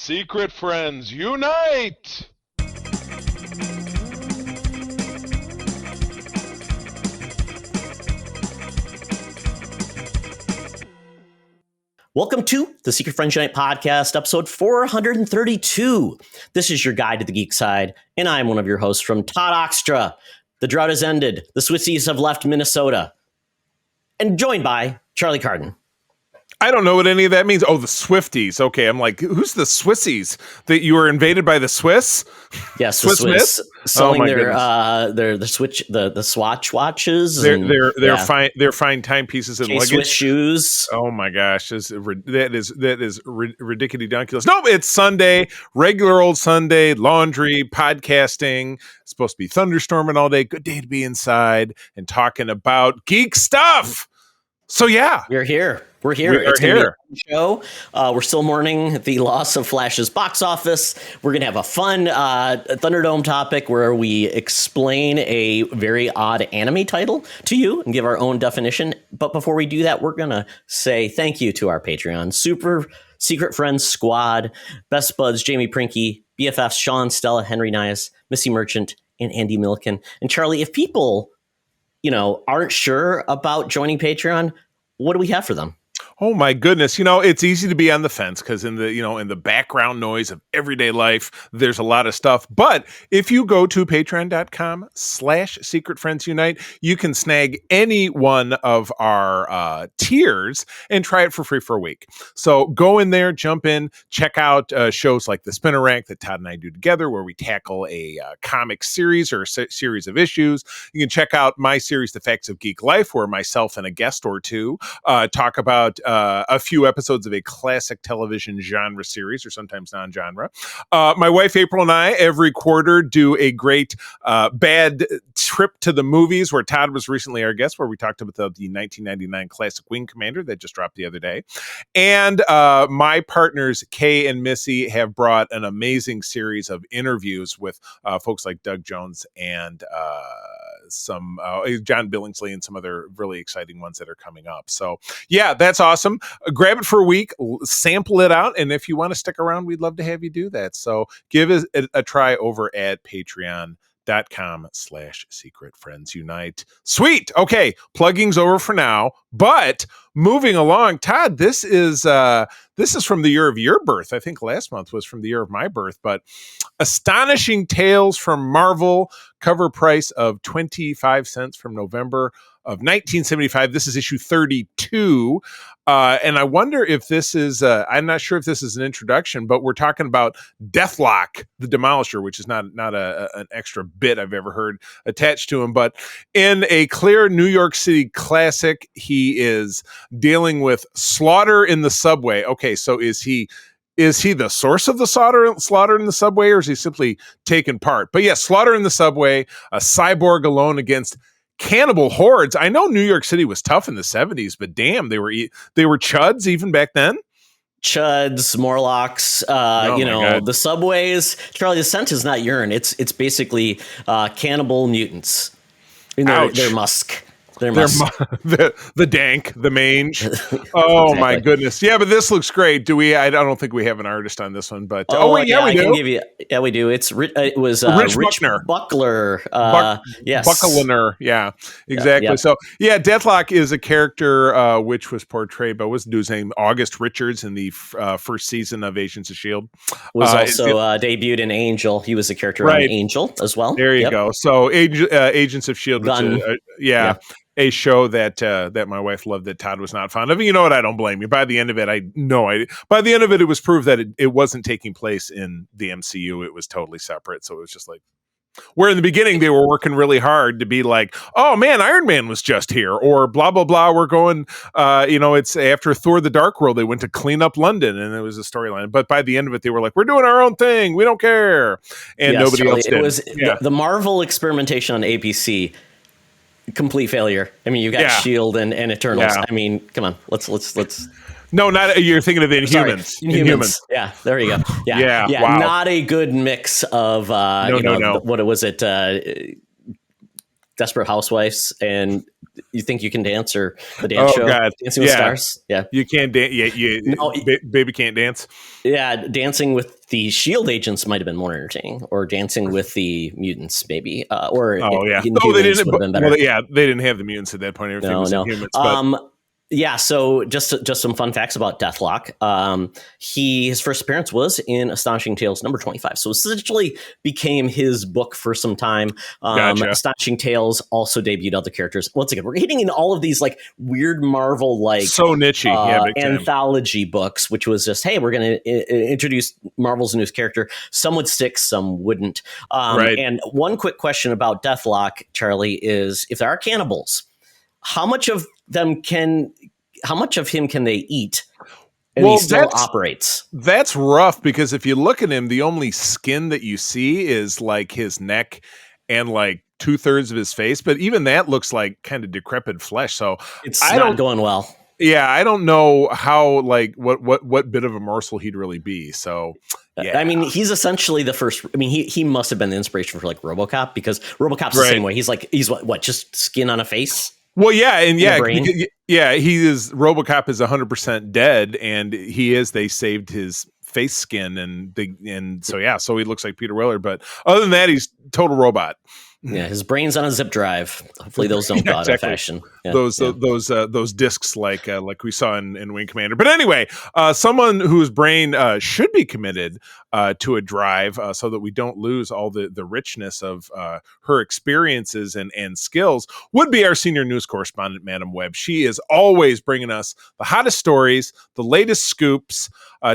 Secret friends, unite! Welcome to the Secret Friends Unite podcast, episode 432. This is your guide to the geek side, and I'm one of your hosts from Todd Oxtra. The drought has ended. The Swissies have left Minnesota. And joined by Charlie Carden. I don't know what any of that means. Oh, the Swifties. Okay, I'm like, who's the Swissies? That you were invaded by the Swiss? Yes, the Swiss selling the Swatch watches. They're fine timepieces and luggage. Swiss shoes. Oh my gosh, that is ridiculous dunculous. No, it's Sunday, regular old Sunday, laundry, podcasting. It's supposed to be thunderstorming all day. Good day to be inside and talking about geek stuff. So yeah, we're here. We're here. It's here. Show. We're still mourning the loss of Flash's box office. We're gonna have a fun Thunderdome topic where we explain a very odd anime title to you and give our own definition. But before we do that, we're gonna say thank you to our Patreon Super Secret Friends Squad, Best Buds, Jamie Prinky, BFFs, Sean, Stella, Henry Nias, Missy Merchant, and Andy Milken. And Charlie, if people aren't sure about joining Patreon, what do we have for them? Oh my goodness. It's easy to be on the fence because in the background noise of everyday life, there's a lot of stuff. But if you go to patreon.com/secretfriendsunite, you can snag any one of our tiers and try it for free for a week. So go in there, jump in, check out shows like the Spinner Rack that Todd and I do together, where we tackle a comic series or a series of issues. You can check out my series, The Facts of Geek Life, where myself and a guest or two talk about a few episodes of a classic television genre series, or sometimes non-genre. My wife April and I every quarter do a great bad trip to the movies, where Todd was recently our guest, where we talked about the 1999 classic Wing Commander that just dropped the other day. And my partners Kay and Missy have brought an amazing series of interviews with folks like Doug Jones and some John Billingsley and some other really exciting ones that are coming up. So yeah, that's awesome. Grab it for a week, sample it out, and if you want to stick around, we'd love to have you do that. So give it a try over at patreon.com/secretfriendsunite. Sweet. Okay, plugging's over for now, but moving along, Todd, this is from the year of your birth. I think last month was from the year of my birth, but Astonishing Tales from Marvel, cover price of 25 cents from November of 1975. This is issue 32. And I wonder if this is, I'm not sure if this is an introduction, but we're talking about Deathlock, the Demolisher, which is not an extra bit I've ever heard attached to him. But in a clear New York City classic, he is dealing with slaughter in the subway. Okay, so is he the source of the slaughter in the subway, or is he simply taking part? But yeah, slaughter in the subway, a cyborg alone against cannibal hordes. I know New York City was tough in the 70s, but damn, they were chuds even back then. Chuds, Morlocks, the subways. Charlie, the scent is not urine. It's basically cannibal mutants. They're musk. The dank, the mange. Oh exactly. My goodness. Yeah, but this looks great. I don't think we have an artist on this one, but we do. Yeah, we do. It was Rich Buckler. Yes. Bucklener. Yeah, exactly. Yep. So yeah, Deathlock is a character which was portrayed by, what's the dude's name? August Richards in the first season of Agents of S.H.I.E.L.D. Was also debuted in Angel. He was a character on Angel as well. There you go. So Agents of S.H.I.E.L.D. A show that my wife loved that Todd was not fond of. You know what? I don't blame you. By the end of it, it was proved that it wasn't taking place in the MCU. It was totally separate. So it was just like, where in the beginning they were working really hard to be like, oh man, Iron Man was just here, or blah, blah, blah. We're going, it's after Thor the Dark World, they went to clean up London, and it was a storyline. But by the end of it, they were like, we're doing our own thing. We don't care. And nobody else did. It was the Marvel experimentation on ABC. Complete failure. I mean, you've got S.H.I.E.L.D. and Eternals. Yeah. I mean, come on. Let's. No, not you're thinking of Inhumans. Inhumans. Yeah, there you go. Yeah. Wow. Not a good mix of no. What was it? Desperate Housewives and You think you can dance, or the dance Oh show, God, Dancing with Stars? Yeah. You can't dance. Yeah, No, baby can't dance. yeah, dancing with the Shield agents might have been more entertaining, or dancing with the mutants, maybe, or Oh yeah. No, they Inhumans didn't. would have But, been better. they didn't have the mutants at that point. Everything No, was no. Inhumans. But Yeah, so just some fun facts about Deathlock. His first appearance was in Astonishing Tales number 25. So essentially became his book for some time. Gotcha. Astonishing Tales also debuted other characters. Once again, we're hitting in all of these like weird Marvel like so niche-y. Yeah, big time. anthology books, which was just, hey, we're going to introduce Marvel's newest character. Some would stick, some wouldn't. Right. And one quick question about Deathlock, Charlie, is if there are cannibals, how much of him can they eat? And he still operates. That's rough, because if you look at him, the only skin that you see is like his neck and like 2/3 of his face. But even that looks like kind of decrepit flesh. So it's not going well. Yeah, I don't know how, like, what bit of a morsel he'd really be. So, yeah. I mean, he's essentially the first. I mean, he must have been the inspiration for like RoboCop, because RoboCop's the same way. He's what, just skin on a face? Well, yeah, and he is. RoboCop is 100% dead, and they saved his face skin, and so he looks like Peter Weller. But other than that, he's total robot. Yeah, his brain's on a zip drive. Hopefully, those don't go out of fashion. Yeah, those discs like we saw in Wing Commander. But anyway, someone whose brain should be committed to a drive, so that we don't lose all the richness of her experiences and skills, would be our senior news correspondent, Madam Webb. She is always bringing us the hottest stories, the latest scoops.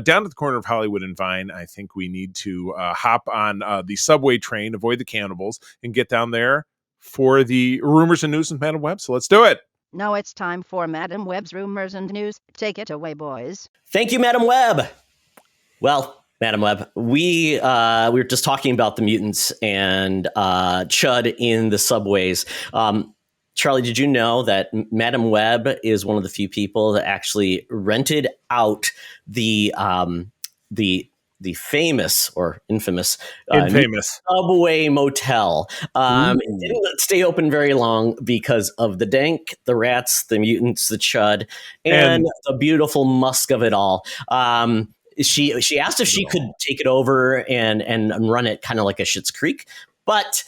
Down at the corner of Hollywood and Vine, I think we need to hop on the subway train, avoid the cannibals, and get down there for the rumors and news with Madam Webb. So let's do it. Now it's time for Madam Webb's rumors and news. Take it away, boys. Thank you, Madam Webb. Well, Madam Webb, we were just talking about the mutants and Chud in the subways. Charlie, did you know that Madam Webb is one of the few people that actually rented out the famous or infamous subway motel? It didn't stay open very long because of the dank, the rats, the mutants, the Chud, and the beautiful musk of it all. She asked if she could take it over and run it kind of like a Schitt's Creek, but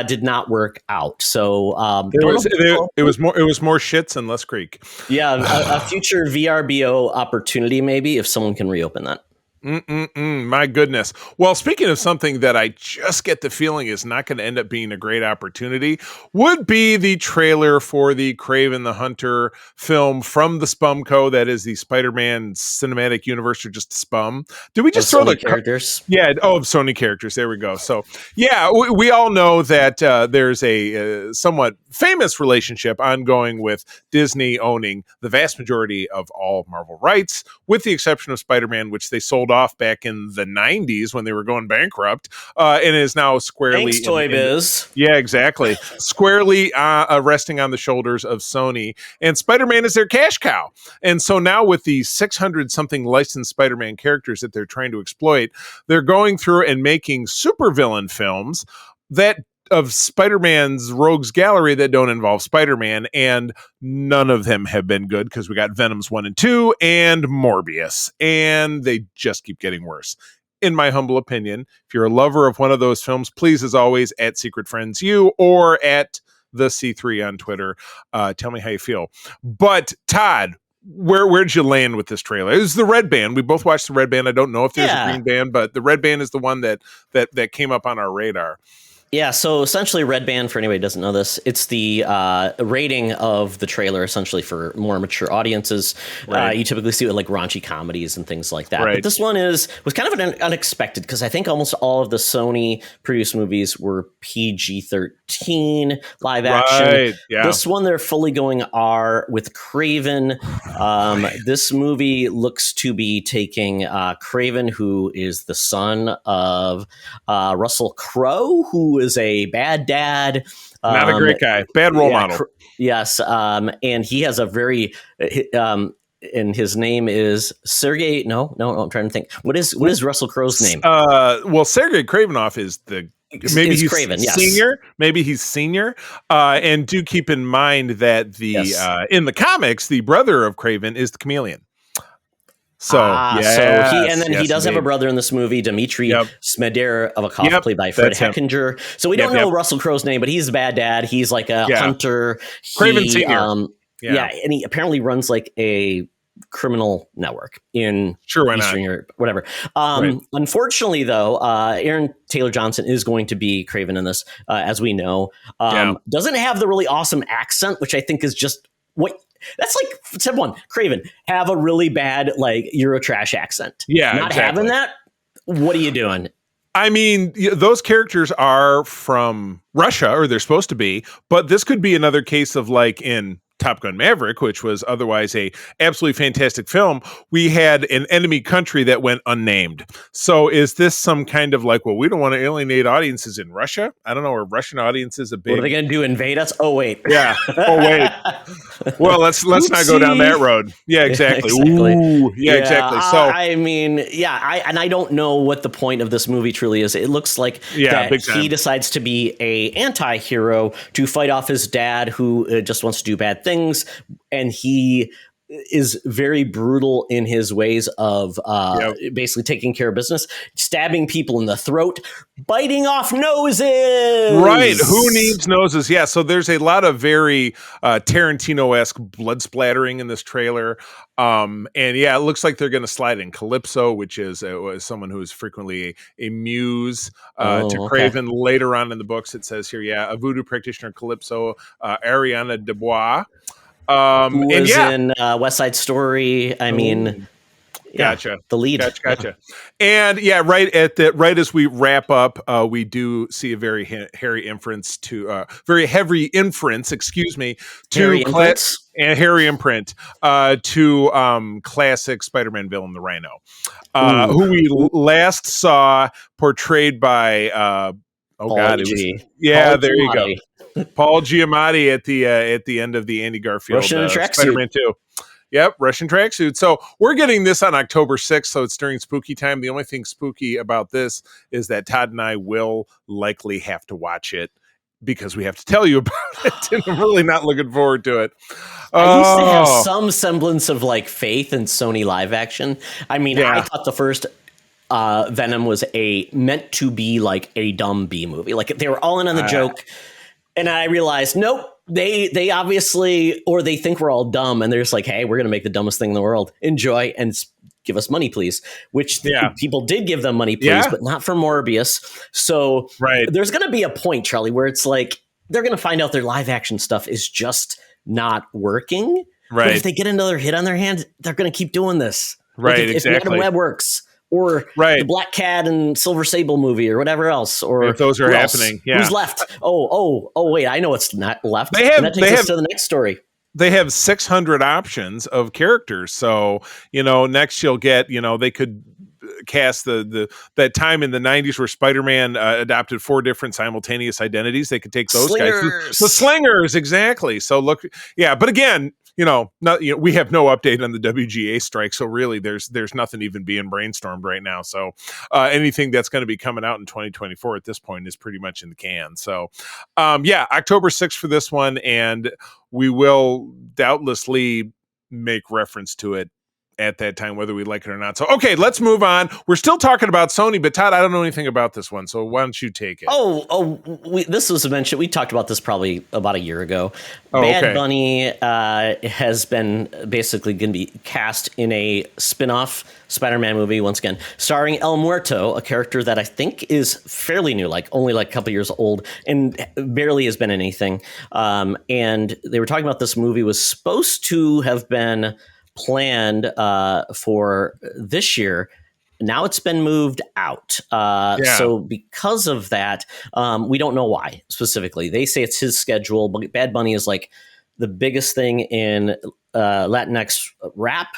did not work out. So it was more shits and less creek. Yeah, a future VRBO opportunity, maybe, if someone can reopen that. My goodness. Well, speaking of something that I just get the feeling is not going to end up being a great opportunity, would be the trailer for the Kraven the Hunter film from the Spumco, that is the Spider-Man cinematic universe, or just Spum. Did we just throw the characters? Yeah. Oh, Sony characters. There we go. So, yeah, we all know that there's a somewhat famous relationship ongoing with Disney owning the vast majority of all Marvel rights, with the exception of Spider-Man, which they sold off back in the 90s when they were going bankrupt, and is now squarely Toy Biz. Yeah, exactly. Squarely resting on the shoulders of Sony, and Spider-Man is their cash cow. And so now, with the 600 something licensed Spider-Man characters that they're trying to exploit, they're going through and making supervillain films of Spider-Man's rogues gallery that don't involve Spider-Man, and none of them have been good, because we got Venoms 1 and 2 and Morbius, and they just keep getting worse. In my humble opinion, if you're a lover of one of those films, please, as always, at Secret Friends U or at the C3 on Twitter, tell me how you feel. But Todd, where'd you land with this trailer? It was the red band. We both watched the red band. I don't know if there's a green band, but the red band is the one that came up on our radar. Yeah, so essentially Red Band, for anybody who doesn't know this, it's the rating of the trailer essentially for more mature audiences. Right. You typically see it with like raunchy comedies and things like that. Right. But this one was kind of unexpected, because I think almost all of the Sony produced movies were PG-13 live action. Right. Yeah. This one, they're fully going R with Kraven. This movie looks to be taking Kraven, who is the son of Russell Crowe, who is a bad dad, not a great guy, bad role model. Yes, and he has a very and his name is Sergei. No, I'm trying to think. What is Russell Crowe's name? Well, Sergei Kravinoff is the maybe is he's Craven, yes. senior. Maybe he's senior. And do keep in mind that in the comics, the brother of Craven is the Chameleon. So he does have a brother in this movie, Dmitry Smederovakov, played by Fred Heckinger. So we don't know Russell Crowe's name, but he's the bad dad. He's like a hunter. Craven Senior. And he apparently runs like a criminal network in Eastern Europe, whatever. Unfortunately, though, Aaron Taylor Johnson is going to be Craven in this, as we know. Doesn't have the really awesome accent, which I think is just what. That's like step one. Craven, have a really bad like Eurotrash accent. Yeah, not having that. What are you doing? I mean, those characters are from Russia, or they're supposed to be. But this could be another case of like in Top Gun Maverick, which was otherwise a absolutely fantastic film, we had an enemy country that went unnamed. So is this some kind of like, well, we don't want to alienate audiences in Russia? I don't know, are Russian audiences a big... What are they going to do, invade us? Oh, wait. Yeah. Oh, wait. Well, let's not go down that road. Yeah, exactly. Ooh, yeah, exactly. So I mean, I don't know what the point of this movie truly is. It looks like that he decides to be a anti-hero to fight off his dad who just wants to do bad things. And he is very brutal in his ways of basically taking care of business, stabbing people in the throat, biting off noses. Right. Who needs noses? Yeah. So there's a lot of very Tarantino-esque blood splattering in this trailer. And it looks like they're going to slide in Calypso, which is someone who is frequently a muse to Craven. Later on in the books, it says here, a voodoo practitioner, Calypso, Ariana Dubois. Who was in West Side Story. I mean, gotcha. The lead. Gotcha. And right as we wrap up, we do see a very heavy inference to classic Spider-Man villain, the Rhino, who we last saw portrayed by Paul there you go. Paul Giamatti at the end of the Andy Garfield Spider-Man 2. Yep, Russian tracksuit. So we're getting this on October 6th, so it's during spooky time. The only thing spooky about this is that Todd and I will likely have to watch it because we have to tell you about it, and I'm really not looking forward to it. I used to have some semblance of like faith in Sony live action. I mean, I thought the first Venom was meant to be like a dumb B movie. Like they were all in on the joke. And I realized, nope, they obviously, or they think we're all dumb, and they're just like, hey, we're going to make the dumbest thing in the world. Enjoy and give us money, please. Which people did give them money, please, but not for Morbius. So there's going to be a point, Charlie, where it's like they're going to find out their live action stuff is just not working. Right. But if they get another hit on their hands, they're going to keep doing this. Right, like if exactly. Madam Web works. Or the Black Cat and Silver Sable movie, or whatever else. Or if those are happening, who's left? Oh! Wait, I know what's not left. They have to the next story. They have 600 options of characters, so next you'll get they could cast that time in the 90s where Spider-Man adopted 4 different simultaneous identities. They could take those guys, the slingers, exactly. So look, but again. We have no update on the WGA strike, so really there's nothing even being brainstormed right now. So anything that's going to be coming out in 2024 at this point is pretty much in the can. So October 6th for this one, and we will doubtlessly make reference to it at that time, whether we like it or not. So, okay, let's move on. We're still talking about Sony, but Todd, I don't know anything about this one, so why don't you take it? This was mentioned. We talked about this probably about a year ago. Bad Bunny has been basically going to be cast in a spin-off Spider-Man movie, once again, starring El Muerto, a character that I think is fairly new, like only like a couple years old, and barely has been in anything. And they were talking about this movie was supposed to have been planned for this year. Now it's been moved out. So because of that, we don't know why specifically. They say it's his schedule, but Bad Bunny is like the biggest thing in Latinx rap.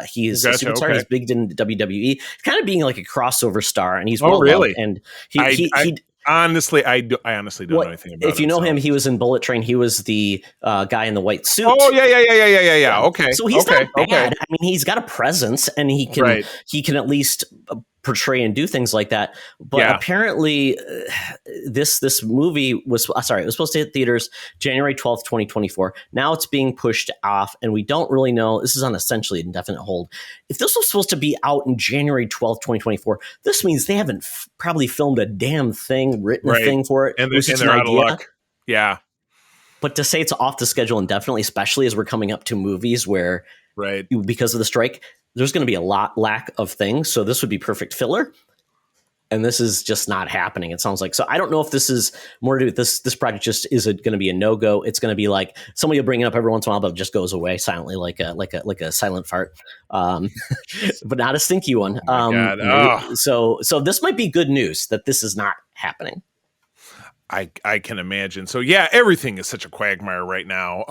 He's a superstar. He's big in WWE, kind of being like a crossover star, and he's well loved. And Honestly, I honestly don't know anything about him. If you know him, he was in Bullet Train. He was the guy in the white suit. Oh, yeah. Okay. So he's not bad. I mean, he's got a presence, and he can at least portray and do things like that. But apparently, this movie was it was supposed to hit theaters January 12th, 2024. Now it's being pushed off, and we don't really know. This is on essentially indefinite hold. If this was supposed to be out in January 12th, 2024, this means they haven't probably filmed a damn thing, written a thing for it. And they're out of luck. Yeah. But to say it's off the schedule indefinitely, especially as we're coming up to movies where, because of the strike, there's going to be a lack of things. So this would be perfect filler. And this is just not happening, it sounds like. So I don't know if this is more to do with this project just is it going to be a no-go. It's going to be like somebody will bring it up every once in a while, but it just goes away silently like a silent fart. But not a stinky one. So this might be good news that this is not happening. I can imagine. So yeah, everything is such a quagmire right now.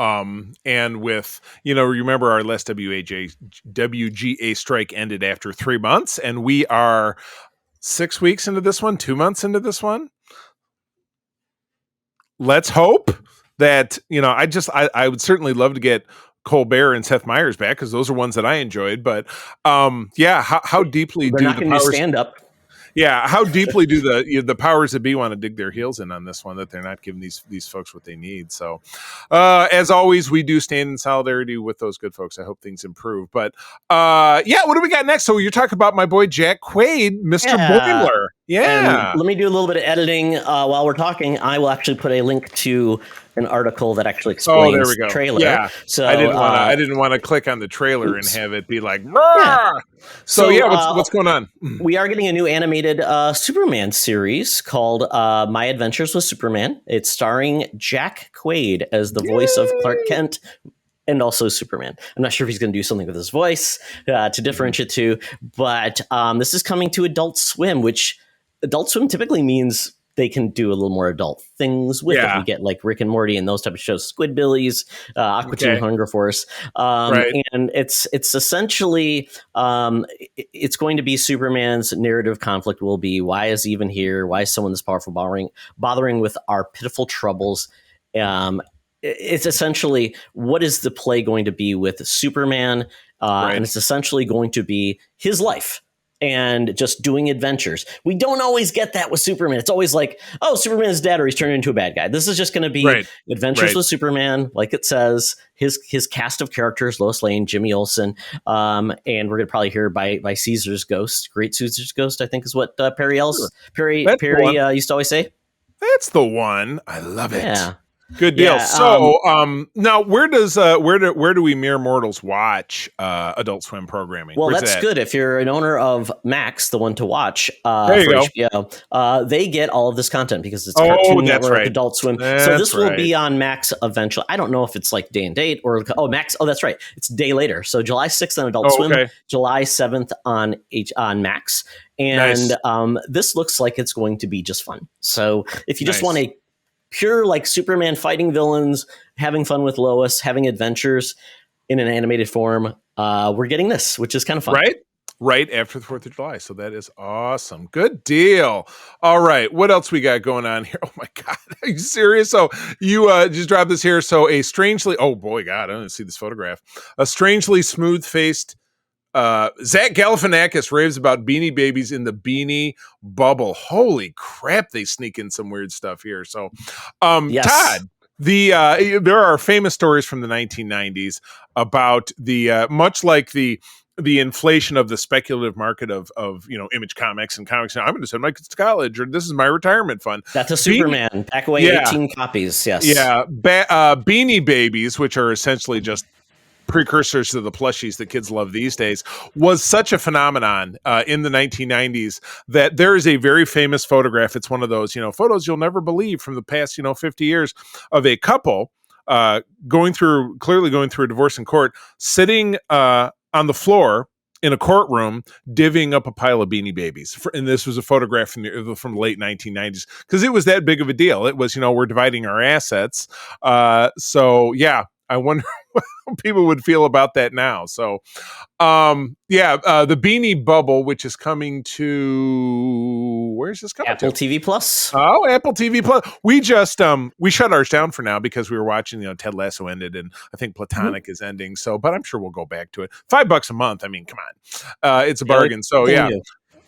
And with, remember our last WGA strike ended after 3 months, and we are 6 weeks into this one, 2 months into this one. Let's hope that, I would certainly love to get Colbert and Seth Meyers back, because those are ones that I enjoyed. But how deeply they're do not the going to powers stand up? Yeah, how deeply do the powers that be want to dig their heels in on this one, that they're not giving these folks what they need? So, as always, we do stand in solidarity with those good folks. I hope things improve. But what do we got next? So you're talking about my boy Jack Quaid, Mr. Boiler. Yeah. And let me do a little bit of editing while we're talking. I will actually put a link to an article that actually explains the trailer. Yeah. So I didn't want to click on the trailer and have it be like, So what's going on? We are getting a new animated Superman series called My Adventures with Superman. It's starring Jack Quaid as the voice of Clark Kent and also Superman. I'm not sure if he's going to do something with his voice to differentiate two, but this is coming to Adult Swim, which Adult Swim typically means they can do a little more adult things with it. We get like Rick and Morty and those type of shows, Squidbillies, Aqua Teen Hunger Force. And it's essentially, it's going to be Superman's narrative conflict will be, why is he even here? Why is someone this powerful bothering with our pitiful troubles? It's essentially, what is the play going to be with Superman? And it's essentially going to be his life and just doing adventures. We don't always get that with Superman. It's always like, oh, Superman's dead or he's turned into a bad guy. This is just going to be adventures with Superman, like it says. His cast of characters: Lois Lane, Jimmy Olsen, and we're going to probably hear by Caesar's Ghost, Great Caesar's Ghost, I think is what Perry used to always say. That's the one. I love it. Yeah. Good deal. So, now where do we mere mortals watch Adult Swim programming? Well, that's good. If you're an owner of Max, the one to watch for HBO, they get all of this content because it's Cartoon Network, Adult Swim. So this will be on Max eventually. I don't know if it's like day and date or Max. Oh, that's right. It's day later. So July 6th on Adult Swim, July 7th on Max. And this looks like it's going to be just fun. So if you just want a pure like Superman fighting villains, having fun with Lois, having adventures in an animated form, we're getting this, which is kind of fun. Right after the 4th of July. So that is awesome. Good deal. All right. What else we got going on here? Oh my God. Are you serious? So you just dropped this here. So I didn't see this photograph. A strangely smooth-faced Zach Galifianakis raves about Beanie Babies in the Beanie Bubble. Holy crap, they sneak in some weird stuff here. So, Todd, there are famous stories from the 1990s about the much like the inflation of the speculative market of Image Comics and comics. Now I'm going to send my kids to college, or this is my retirement fund. That's a Superman. Pack away 18 copies. Yes. Yeah. Beanie Babies, which are essentially just precursors to the plushies that kids love these days, was such a phenomenon in the 1990s that there is a very famous photograph. It's one of those, photos you'll never believe from the past, 50 years of a couple going through a divorce in court, sitting on the floor in a courtroom, divvying up a pile of Beanie Babies. And this was a photograph from the late 1990s because it was that big of a deal. It was, we're dividing our assets. I wonder how people would feel about that now. So, the Beanie Bubble, which is coming to, where's this coming Apple to? TV Plus. Oh, Apple TV Plus. We just, we shut ours down for now because we were watching, Ted Lasso ended and I think Platonic is ending. So, but I'm sure we'll go back to it. $5 a month. I mean, come on. It's a bargain. So, yeah.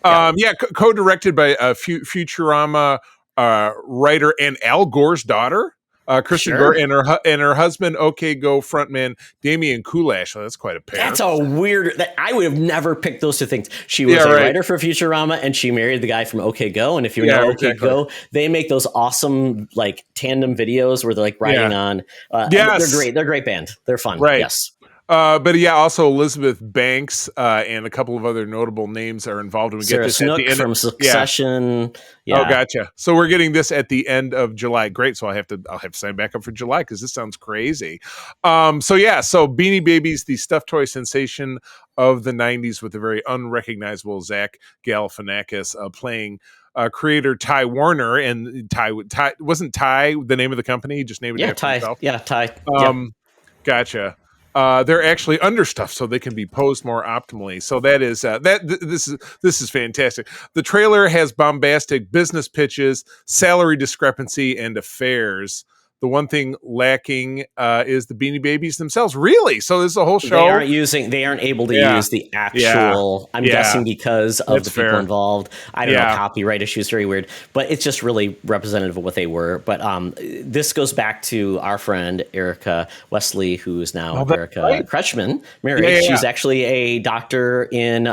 Co-directed by Futurama writer and Al Gore's daughter, Kristen Sure. Gore, and her husband, OK Go frontman Damian Kulash. So that's quite a pair. That's a weird. I would have never picked those two things. She was a writer for Futurama, and she married the guy from OK Go. And if you know OK Go, they make those awesome like tandem videos where they're like riding on. They're great. They're a great band. They're fun. Right. Yes. Also Elizabeth Banks and a couple of other notable names are involved. And we Sarah get this Snook at the end from Succession. Yeah. Oh, gotcha. So we're getting this at the end of July. Great. So I'll have to sign back up for July because this sounds crazy. So Beanie Babies, the stuffed toy sensation of the 90s, with the very unrecognizable Zach Galifianakis playing creator Ty Warner, and Ty wasn't Ty the name of the company. He just named it after himself. Yeah, Ty. Gotcha. They're actually understuffed so they can be posed more optimally. So that is this is fantastic. The trailer has bombastic business pitches, salary discrepancy, and affairs. The one thing lacking is the Beanie Babies themselves. Really? So this is a whole show. They aren't able to use the actual. I'm guessing because of the people involved. I don't know, copyright issues. Very weird. But it's just really representative of what they were. But this goes back to our friend Erica Wesley, who is now Erica Kretschmann. Married. She's actually a doctor in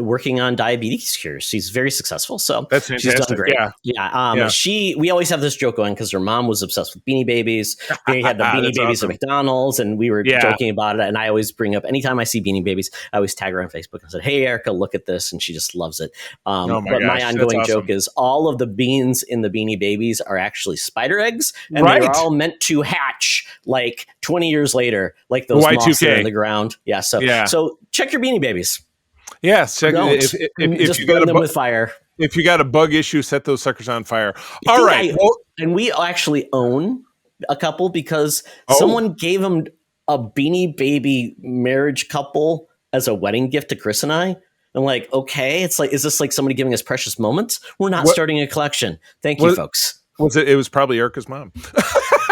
working on diabetes cures. She's very successful. So that's fantastic. She's done great. We always have this joke going because her mom was obsessed with Beanie Babies. They had the Beanie Babies at McDonald's, and we were joking about it. And I always bring up, anytime I see Beanie Babies, I always tag her on Facebook and said, "Hey, Erica, look at this," and she just loves it. My ongoing joke is all of the beans in the Beanie Babies are actually spider eggs, and they're all meant to hatch like 20 years later, like those moths that are in the ground. So check your Beanie Babies. Yes, if you burn them with fire. If you got a bug issue, set those suckers on fire. And we actually own a couple because someone gave them a Beanie Baby marriage couple as a wedding gift to Chris and I. I'm like, okay, it's like, is this like somebody giving us precious moments? We're not starting a collection. Thank you, folks. It was probably Erica's mom.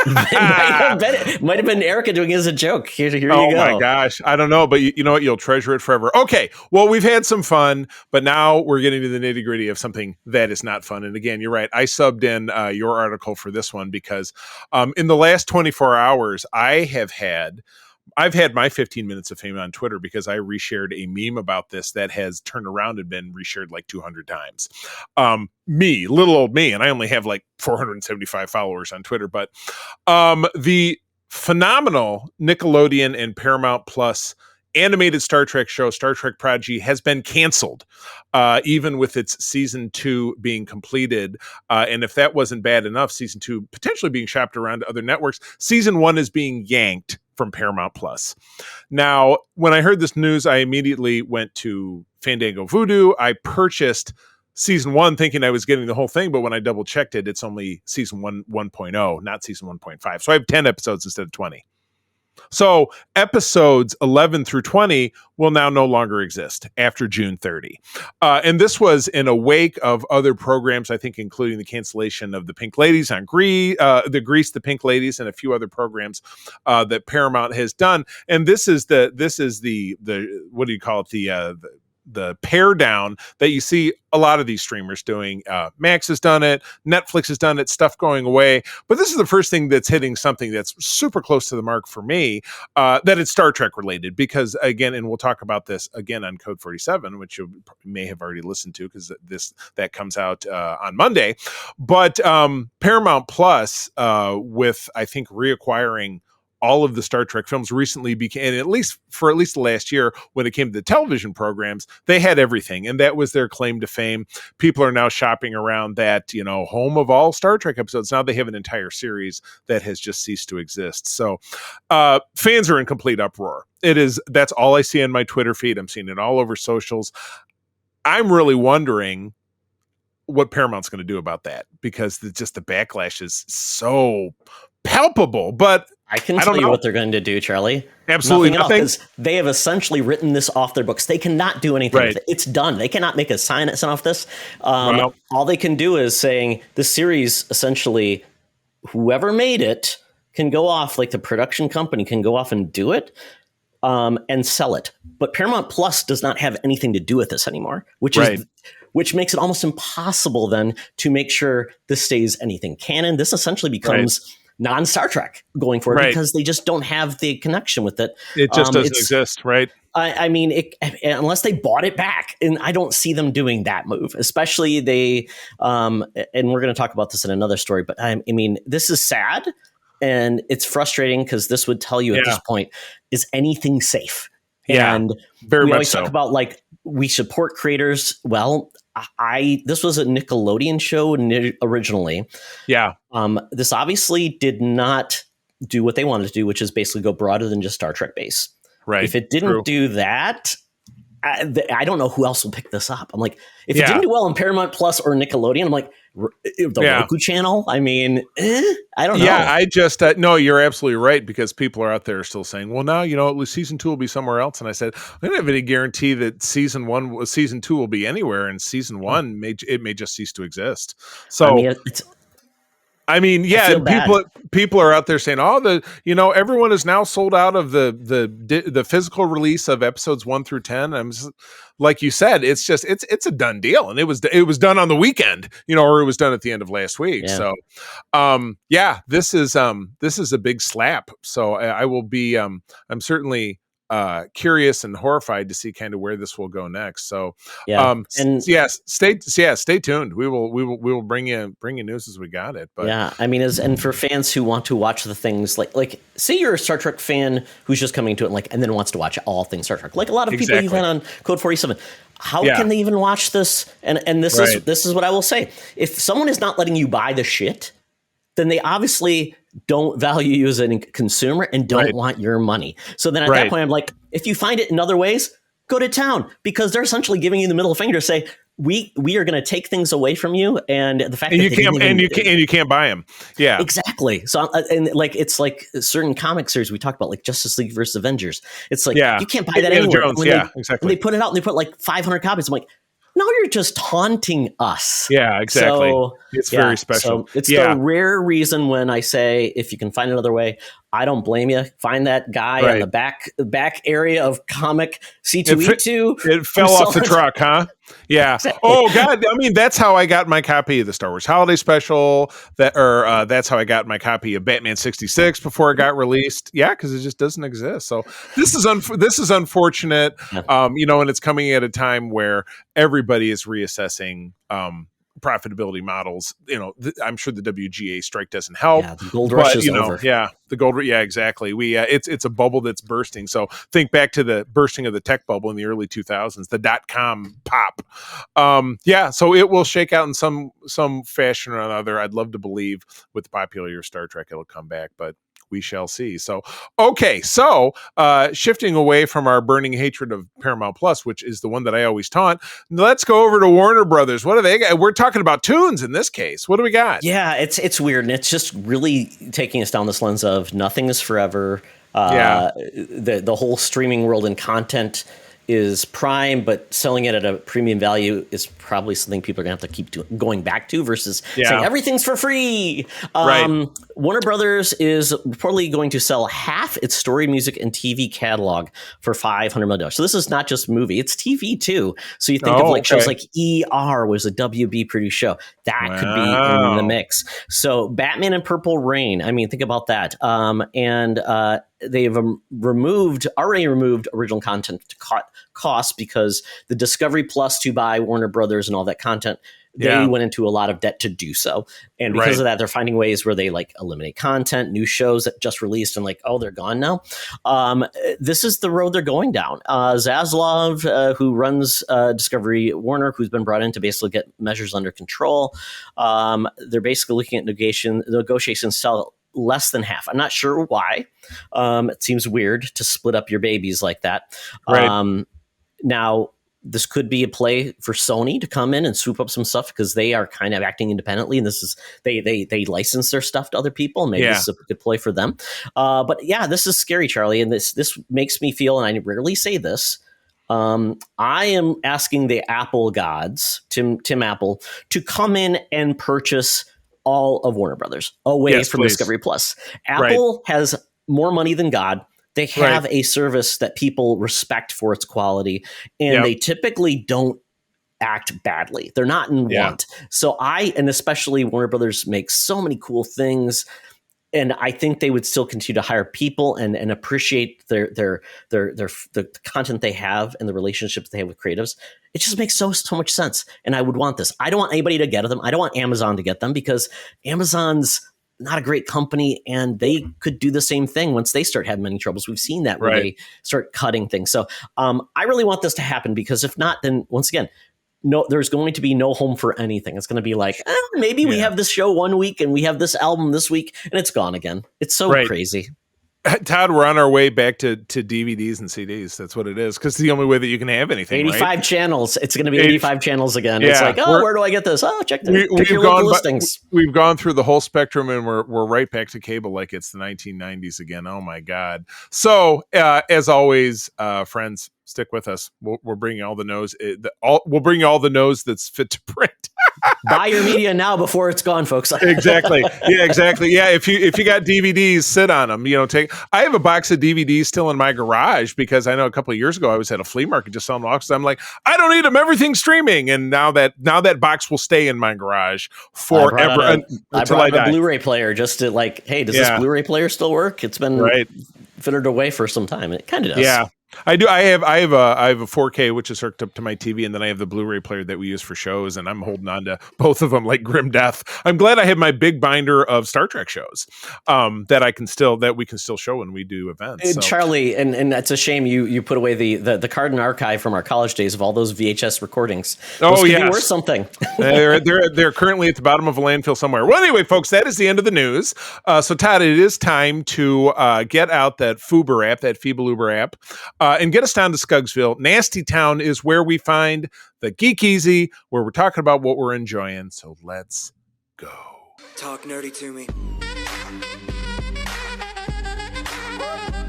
It might have been Erica doing it as a joke. Here you go. Oh my gosh. I don't know, but you know what? You'll treasure it forever. Okay. Well, we've had some fun, but now we're getting to the nitty gritty of something that is not fun. And again, you're right. I subbed in your article for this one because in the last 24 hours, I've had my 15 minutes of fame on Twitter because I reshared a meme about this that has turned around and been reshared like 200 times. Little old me, and I only have like 475 followers on Twitter, but the phenomenal Nickelodeon and Paramount Plus animated Star Trek show, Star Trek Prodigy, has been canceled, even with its season 2 being completed. And if that wasn't bad enough, season 2 potentially being shopped around to other networks, season 1 is being yanked from Paramount Plus. Now, when I heard this news, I immediately went to Fandango Voodoo. I purchased season 1 thinking I was getting the whole thing, but when I double checked it, it's only season 1.0, not season 1.5. So I have 10 episodes instead of 20. So episodes 11 through 20 will now no longer exist after June 30. And this was in a wake of other programs, I think, including the cancellation of the Pink Ladies on Grease, the Pink Ladies, and a few other programs that Paramount has done. And this is the what do you call it? The pare down that you see a lot of these streamers doing. Max has done it. Netflix has done it. Stuff going away. But this is the first thing that's hitting something that's super close to the mark for me, that it's Star Trek related. Because again, and we'll talk about this again on Code 47, which you may have already listened to because that comes out on Monday. But Paramount Plus, with I think reacquiring all of the Star Trek films recently became, and at least the last year, when it came to the television programs, they had everything. And that was their claim to fame. People are now shopping around that, home of all Star Trek episodes. Now they have an entire series that has just ceased to exist. So fans are in complete uproar. That's all I see on my Twitter feed. I'm seeing it all over socials. I'm really wondering what Paramount's going to do about that, because the backlash is so palpable. But I can tell you what they're going to do, Charlie. Absolutely nothing. Else, they have essentially written this off their books. They cannot do anything with it. It's done. They cannot make a sign off this. All they can do is saying the series, essentially, whoever made it can go off, like the production company can go off and do it. and sell it. But Paramount Plus does not have anything to do with this anymore, which makes it almost impossible then to make sure this stays anything canon. This essentially becomes non-Star Trek going forward because they just don't have the connection with it. It just doesn't exist, right? I mean, unless they bought it back, and I don't see them doing that move, especially they, and we're going to talk about this in another story, but I mean, this is sad and it's frustrating because this would tell you at this point, is anything safe? Yeah, and very we much always so. talk about like, we support creators. Well, this was a Nickelodeon show originally. Yeah. This obviously did not do what they wanted to do, which is basically go broader than just Star Trek base. Right. If it didn't do that, I don't know who else will pick this up. I'm like, if it didn't do well on Paramount Plus or Nickelodeon, I'm like, the Roku channel. I mean, I don't know. Yeah, I just no, you're absolutely right, because people are out there still saying, well, now season 2 will be somewhere else. And I said, I don't have any guarantee that season 2 will be anywhere, and season 1 may just cease to exist. So I mean, people are out there saying, "Oh, everyone is now sold out of the physical release of episodes 1 through 10." I'm just, like you said, it's a done deal, and it was done on the weekend, or it was done at the end of last week. Yeah. So, this is a big slap. So I will be, I'm certainly curious and horrified to see kind of where this will go next. So stay tuned. We will bring you news as we got it. But I mean, and for fans who want to watch the things like say you're a Star Trek fan who's just coming to it and then wants to watch all things Star Trek, like a lot of people you've had on Code 47. How can they even watch this? And this is what I will say. If someone is not letting you buy the shit, then they obviously don't value you as a consumer and don't want your money. So then at that point, I'm like, if you find it in other ways, go to town, because they're essentially giving you the middle finger to say, we are going to take things away from you. And the fact that you can't buy them. Yeah, exactly. So, it's like certain comic series we talked about, like Justice League versus Avengers. It's like, you can't buy that anywhere. Exactly. When they put it out and they put like 500 copies, I'm like, no, you're just taunting us. Yeah, exactly. So, it's very special. So it's the rare reason when I say, if you can find another way, I don't blame you. Find that guy in the back area of comic C2E2. It fell off the truck, huh? Yeah. Exactly. Oh God. I mean, that's how I got my copy of the Star Wars Holiday Special. That's how I got my copy of Batman 66 before it got released. Yeah, because it just doesn't exist. So this is unfortunate. And it's coming at a time where everybody is reassessing profitability models. I'm sure the WGA strike doesn't help. Yeah, the gold rush is over. Yeah, the gold. Yeah, exactly. It's a bubble that's bursting. So think back to the bursting of the tech bubble in the early 2000s, the .com pop. So it will shake out in some fashion or another. I'd love to believe with the popularity of Star Trek, it'll come back, but we shall see. So, okay. So, shifting away from our burning hatred of Paramount Plus, which is the one that I always taunt, let's go over to Warner Brothers. What do they got? We're talking about tunes in this case. What do we got? Yeah, it's weird. And it's just really taking us down this lens of nothing is forever. The whole streaming world and content is prime, but selling it at a premium value is probably something people are going to have to keep going back to versus saying everything's for free. Warner Brothers is reportedly going to sell half its story, music, and TV catalog for $500 million. So this is not just movie, it's TV too. So you think of shows like ER was a WB produced show. That could be in the mix. So Batman and Purple Rain, I mean, think about that. They've already removed original content to cut costs because the Discovery Plus to buy Warner Brothers and all that content, they went into a lot of debt to do so. And because of that, they're finding ways where they eliminate content, new shows that just released and they're gone now. This is the road they're going down. Zaslav, who runs Discovery Warner, who's been brought in to basically get measures under control. They're basically looking at negotiations sell less than half. I'm not sure why. It seems weird to split up your babies like that. Now, this could be a play for Sony to come in and swoop up some stuff because they are kind of acting independently, and this is they license their stuff to other people. Maybe this is a good play for them. But yeah, this is scary, Charlie, and this makes me feel, and I rarely say this, I am asking the Apple gods, Tim Apple, to come in and purchase all of Warner Brothers away from Discovery Plus. Apple has more money than God. They have a service that people respect for its quality, and they typically don't act badly. They're not in want. So and especially Warner Brothers makes so many cool things. And I think they would still continue to hire people and appreciate the content they have and the relationships they have with creatives. It just makes so much sense. And I would want this. I don't want anybody to get them. I don't want Amazon to get them, because Amazon's not a great company, and they could do the same thing once they start having many troubles. We've seen that where they start cutting things. So I really want this to happen, because if not, then once again, there's going to be no home for anything. It's going to be like, maybe we have this show one week and we have this album this week, and it's gone again. It's so crazy. Todd, we're on our way back to DVDs and CDs. That's what it is, because it's the only way that you can have anything. 85 channels. It's going to be 85 channels again. Yeah, it's like, where do I get this? Oh, check your local listings. We've gone through the whole spectrum, and we're right back to cable like it's the 1990s again. Oh my God! So as always, friends, stick with us. We'll bring you all the news. We'll bring you all the news that's fit to print. Buy your media now before it's gone, folks. Exactly. Yeah, exactly. Yeah, if you got DVDs, sit on them. I have a box of DVDs still in my garage, because I know a couple of years ago I was at a flea market just selling boxes. I'm like, I don't need them. Everything's streaming, and now that box will stay in my garage forever. I brought a Blu-ray player just to hey, does this Blu-ray player still work? It's been fitted away for some time, and it kind of does. Yeah. I do. I have a 4K, which is hooked up to my TV, and then I have the Blu-ray player that we use for shows, and I'm holding on to both of them like grim death. I'm glad I have my big binder of Star Trek shows that we can still show when we do events. So. Charlie, and that's a shame you put away the card and archive from our college days of all those VHS recordings. Those could be worth something. they're currently at the bottom of a landfill somewhere. Well, anyway, folks, that is the end of the news. So Todd, it is time to get out that Fuber app, that Feeble Uber app. And get us down to Scuggsville. Nasty Town is where we find the Geek Easy, where we're talking about what we're enjoying. So let's go. Talk nerdy to me.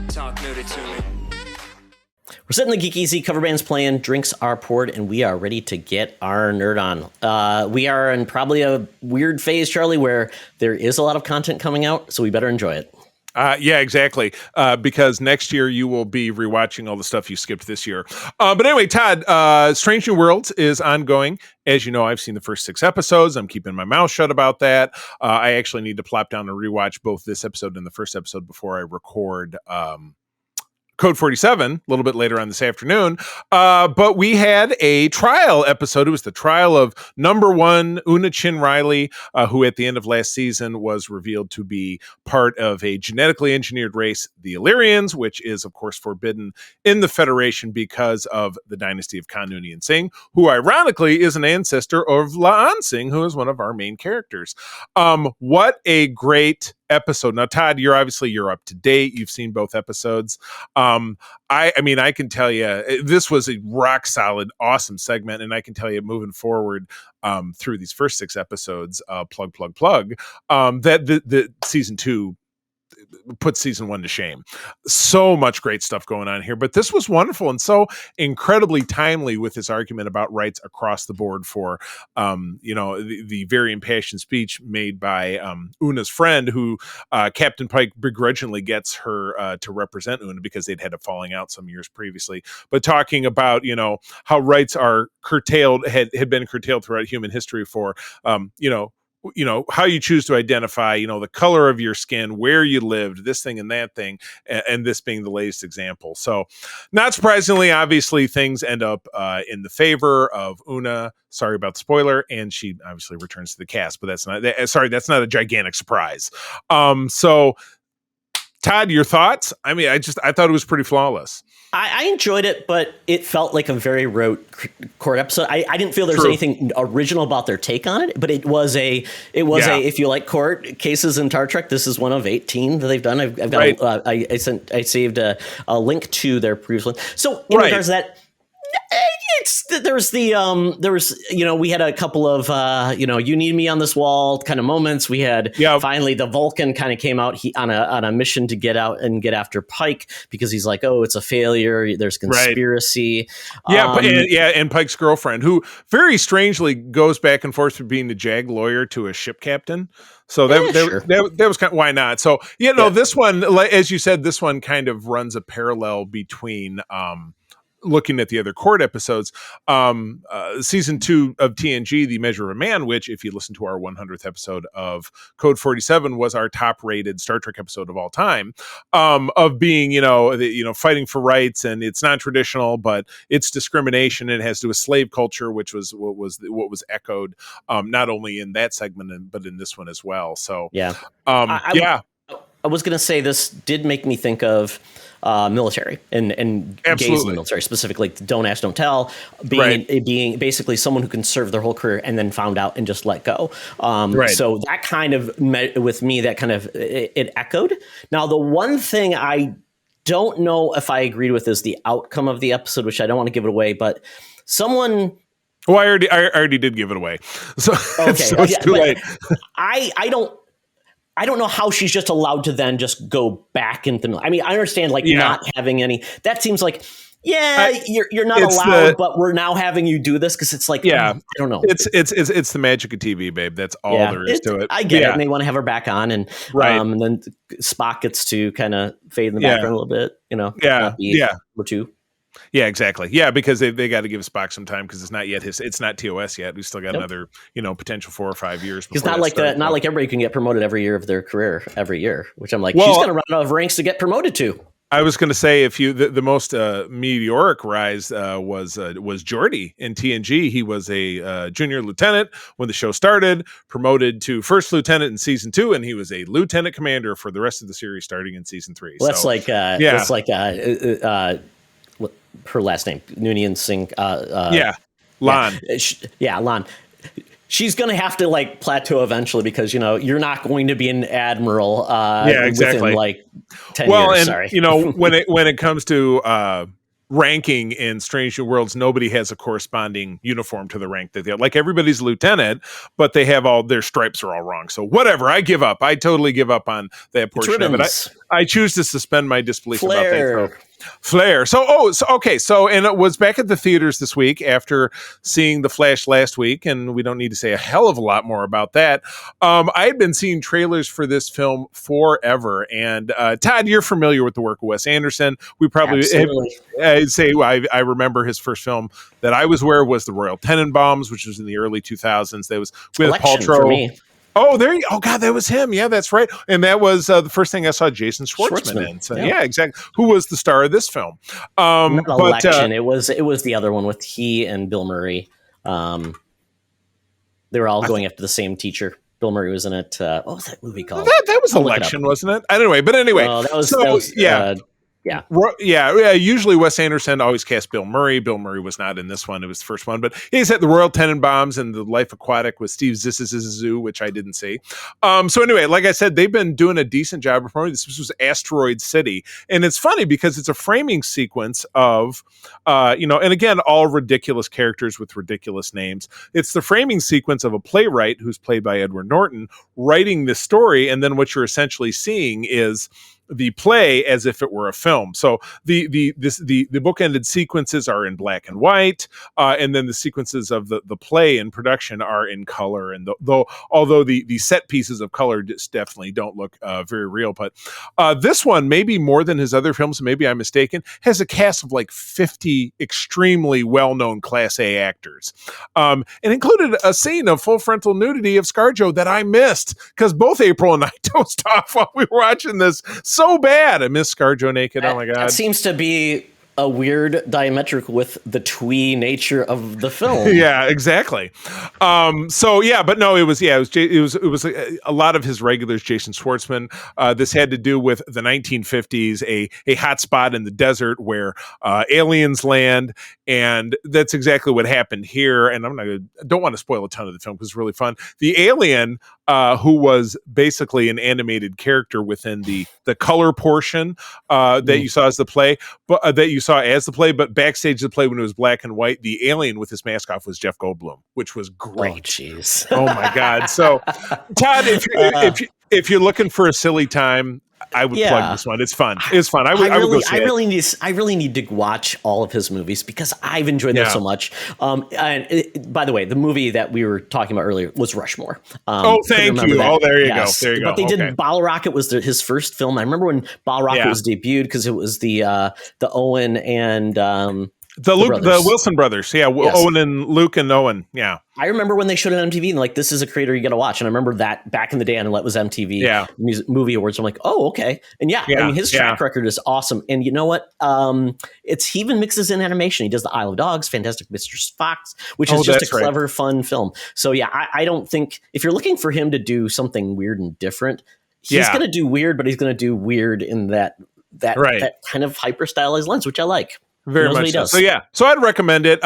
Talk nerdy to me. We're sitting in the Geek Easy, cover band's playing, drinks are poured, and we are ready to get our nerd on. We are in probably a weird phase, Charlie, where there is a lot of content coming out, so we better enjoy it. Yeah, exactly. Because next year you will be rewatching all the stuff you skipped this year. But anyway, Todd, Strange New Worlds is ongoing. As you know, I've seen the first 6 episodes. I'm keeping my mouth shut about that. I actually need to plop down and rewatch both this episode and the first episode before I record Code 47 a little bit later on this afternoon. But we had a trial episode. It was the trial of number 1 Una Chin Riley, who at the end of last season was revealed to be part of a genetically engineered race, the Illyrians, which is, of course, forbidden in the Federation because of the dynasty of Khan Noonien Singh, who ironically is an ancestor of La'an Singh, who is one of our main characters. What a great episode. Now, Todd, you're up to date. You've seen both episodes. I mean, I can tell you this was a rock solid, awesome segment. And I can tell you moving forward through these first 6 episodes, plug, that the season 2 put season 1 to shame. So much great stuff going on here, but this was wonderful and so incredibly timely with his argument about rights across the board for, the very impassioned speech made by Una's friend, who Captain Pike begrudgingly gets her to represent Una because they'd had a falling out some years previously, but talking about, how rights are curtailed, had been curtailed throughout human history for, how you choose to identify, the color of your skin, where you lived, this thing and that thing, and this being the latest example. So not surprisingly, obviously things end up in the favor of Una. Sorry about the spoiler. And she obviously returns to the cast, but that's not a gigantic surprise. So Todd, your thoughts? I mean, I thought it was pretty flawless. I enjoyed it, but it felt like a very rote court episode. I didn't feel there was anything original about their take on it, but it was a if you like court cases in Star Trek, this is one of 18 that they've done. I've got I saved a link to their previous one. So in regards to that, there was we had a couple of you need me on this wall kind of moments. We had finally the Vulcan kind of came out on a mission to get out and get after Pike because he's like, oh, it's a failure. There's conspiracy. And Pike's girlfriend, who very strangely goes back and forth from being the JAG lawyer to a ship captain. So that was kind of, why not? So this one, as you said, this one kind of runs a parallel between looking at the other Court episodes, season 2 of TNG, The Measure of a Man, which, if you listen to our 100th episode of Code 47, was our top-rated Star Trek episode of all time, of being, fighting for rights, and it's non-traditional, but it's discrimination, and it has to do with slave culture, which was what was echoed, not only in that segment, but in this one as well. So, I was going to say this did make me think of military and gays in the military, specifically Don't Ask, Don't Tell, being basically someone who can serve their whole career and then found out and just let go. So that kind of with me, that kind of it echoed. Now, the one thing I don't know if I agreed with is the outcome of the episode, which I don't want to give it away, but someone. Well, I already did give it away. So, okay. So it's too late. I don't know how she's just allowed to then just go back into the. I mean, I understand not having any. That seems like you're not allowed, but we're now having you do this because it's like I don't know. It's the magic of TV, babe. That's all there is to it. I get it, and they want to have her back on, and then Spock gets to kind of fade in the background a little bit. Or two. Yeah, exactly. Yeah, because they got to give Spock some time because it's not yet it's not TOS yet. We've still got another potential 4 or 5 years. It's not like that. Not like everybody can get promoted every year of their career every year, which I'm like, she's going to run out of ranks to get promoted to. I was going to say, if you the most meteoric rise was Geordi in TNG. He was a junior lieutenant when the show started, promoted to first lieutenant in season 2, and he was a lieutenant commander for the rest of the series starting in season 3. Well, that's like her last name, Noonien Singh. Lon. Lon. She's going to have to plateau eventually because you're not going to be an admiral. Within 10 years. Sorry. when it comes to ranking in Strange New Worlds, nobody has a corresponding uniform to the rank that they have. Like, everybody's lieutenant, but they have all their stripes are all wrong. So whatever, I give up. I totally give up on that portion of it. I choose to suspend my disbelief about that. Flare. So and it was back at the theaters this week after seeing The Flash last week, and we don't need to say a hell of a lot more about that. I had been seeing trailers for this film forever, and Todd, you're familiar with the work of Wes Anderson. We probably I remember his first film that I was aware of was The Royal Tenenbaums, which was in the early 2000s. That was with Paltrow. For me. Oh, God, that was him. Yeah, that's right. And that was the first thing I saw Jason Schwartzman in. So, exactly. Who was the star of this film? Election. It was the other one with he and Bill Murray. They were all going after the same teacher. Bill Murray was in it. What was that movie called? That was Election, wasn't it? Anyway. That was Usually Wes Anderson always cast Bill Murray. Bill Murray was not in this one. It was the first one, but he's at The Royal Tenenbaums and The Life Aquatic with Steve Zissou, which I didn't see. So anyway, like I said, they've been doing a decent job of promoting this. This was Asteroid City. And it's funny because it's a framing sequence of, and again, all ridiculous characters with ridiculous names. It's the framing sequence of a playwright who's played by Edward Norton writing this story. And then what you're essentially seeing is the play as if it were a film. So the bookended sequences are in black and white, and then the sequences of the play in production are in color. And although the set pieces of color just definitely don't look very real, but this one, maybe more than his other films, maybe I'm mistaken, has a cast of 50 extremely well-known Class A actors, and included a scene of full frontal nudity of ScarJo that I missed because both April and I dozed off while we were watching this. So bad. I miss ScarJo naked. Oh my God. That seems to be a weird diametric with the twee nature of the film. Yeah, exactly. But no, it was a lot of his regulars, Jason Schwartzman. This had to do with the 1950s, a hot spot in the desert where aliens land, And that's exactly what happened here. And don't want to spoil a ton of the film because it's really fun. The alien, who was basically an animated character within the color portion that you saw as the play, but but backstage the play when it was black and white, the alien with his mask off was Jeff Goldblum, which was great. Oh, jeez. Oh my God. So, Todd, if you're looking for a silly time, I would plug this one. It's fun. It's fun. I would go see it. I really need to watch all of his movies because I've enjoyed them so much. By the way, the movie that we were talking about earlier was Rushmore. Thank you. That. Oh, there you yes. go. There you go. But they did Bottle Rocket was his first film. I remember when Bottle Rocket was debuted because it was the Owen and the Wilson brothers. Yeah, yes. Owen and Luke and Owen. Yeah. I remember when they showed it on MTV and like, this is a creator you got to watch. And I rember that back in the day, and it was MTV Movie Awards. I'm like, oh, okay. And I mean, his track record is awesome. And you know what? He even mixes in animation. He does the Isle of Dogs, Fantastic Mr. Fox, which is just a clever, fun film. So I don't think if you're looking for him to do something weird and different, he's going to do weird, but he's going to do weird in that kind of hyper stylized lens, which I like. Very much so. So I'd recommend it.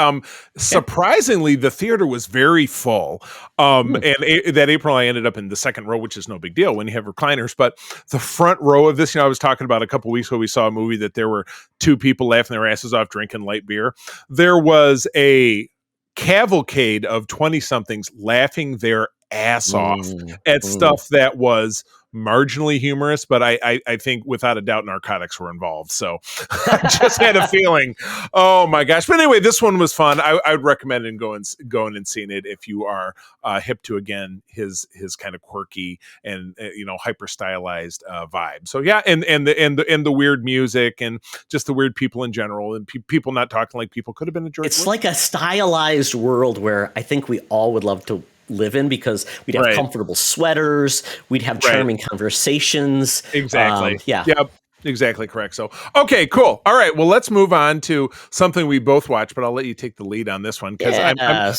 Surprisingly, the theater was very full. And that April, I ended up in the second row, which is no big deal when you have recliners. But the front row of this, I was talking about a couple weeks ago, we saw a movie that there were two people laughing their asses off drinking light beer. There was a cavalcade of 20-somethings laughing their ass off at stuff that was marginally humorous, but I think without a doubt narcotics were involved. So I just had a feeling, oh my gosh. But anyway, this one was fun. I would recommend going and seeing it if you are hip to, again, his kind of quirky and hyper stylized vibe. So and the weird music and just the weird people in general and people not talking like people could have been a George. It's like a stylized world where I think we all would love to live in because we'd have comfortable sweaters, we'd have charming conversations. Exactly. Yep. Exactly correct. So, okay, cool. All right. Well, let's move on to something we both watched, but I'll let you take the lead on this one because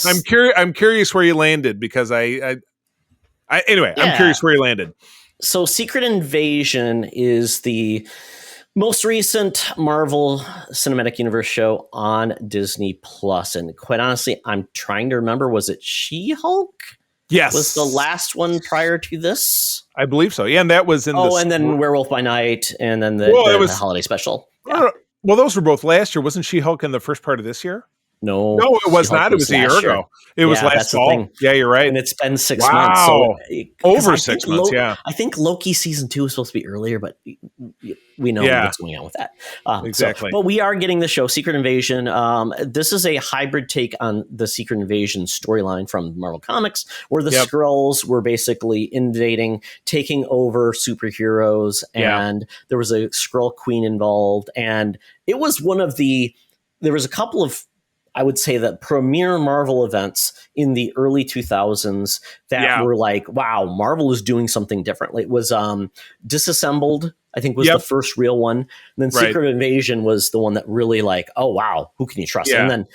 I'm curious where you landed because I'm curious where you landed. So, Secret Invasion is the most recent Marvel Cinematic Universe show on Disney Plus, and quite honestly, I'm trying to remember, was it She-Hulk? Yes. Was the last one prior to this? I believe so. Yeah, and that was in and then Werewolf by Night, and then the holiday special. Yeah. Well, those were both last year. Wasn't She-Hulk in the first part of this year? No, it was not. It was a year ago. It was last fall. Yeah, you're right. And it's been 6 months. So over 6 months, I think Loki season 2 was supposed to be earlier, but we know what's going on with that. Exactly. But we are getting the show Secret Invasion. This is a hybrid take on the Secret Invasion storyline from Marvel Comics, where the Skrulls were basically invading, taking over superheroes, and there was a Skrull Queen involved. And it was there was a couple of, I would say, the premier Marvel events in the early 2000s that were like, wow, Marvel is doing something differently. It was Disassembled, I think, was the first real one. And then Secret Invasion was the one that really like, oh, wow, who can you trust? And then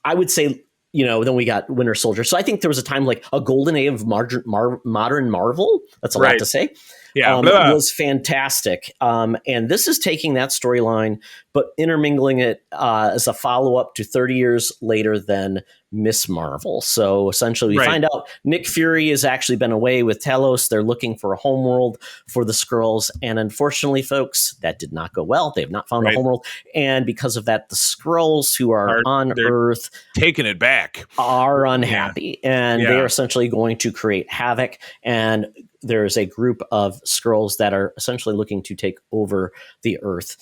I would say, then we got Winter Soldier. So I think there was a time like a golden age of modern Marvel. That's a lot to say. It was fantastic. And this is taking that storyline, but intermingling it as a follow-up to 30 years later than Miss Marvel. So essentially we find out Nick Fury has actually been away with Talos. They're looking for a homeworld for the Skrulls. And unfortunately, folks, that did not go well. They have not found a homeworld. And because of that, the Skrulls who are on Earth taking it back are unhappy. And they are essentially going to create havoc. And there's a group of Skrulls that are essentially looking to take over the Earth,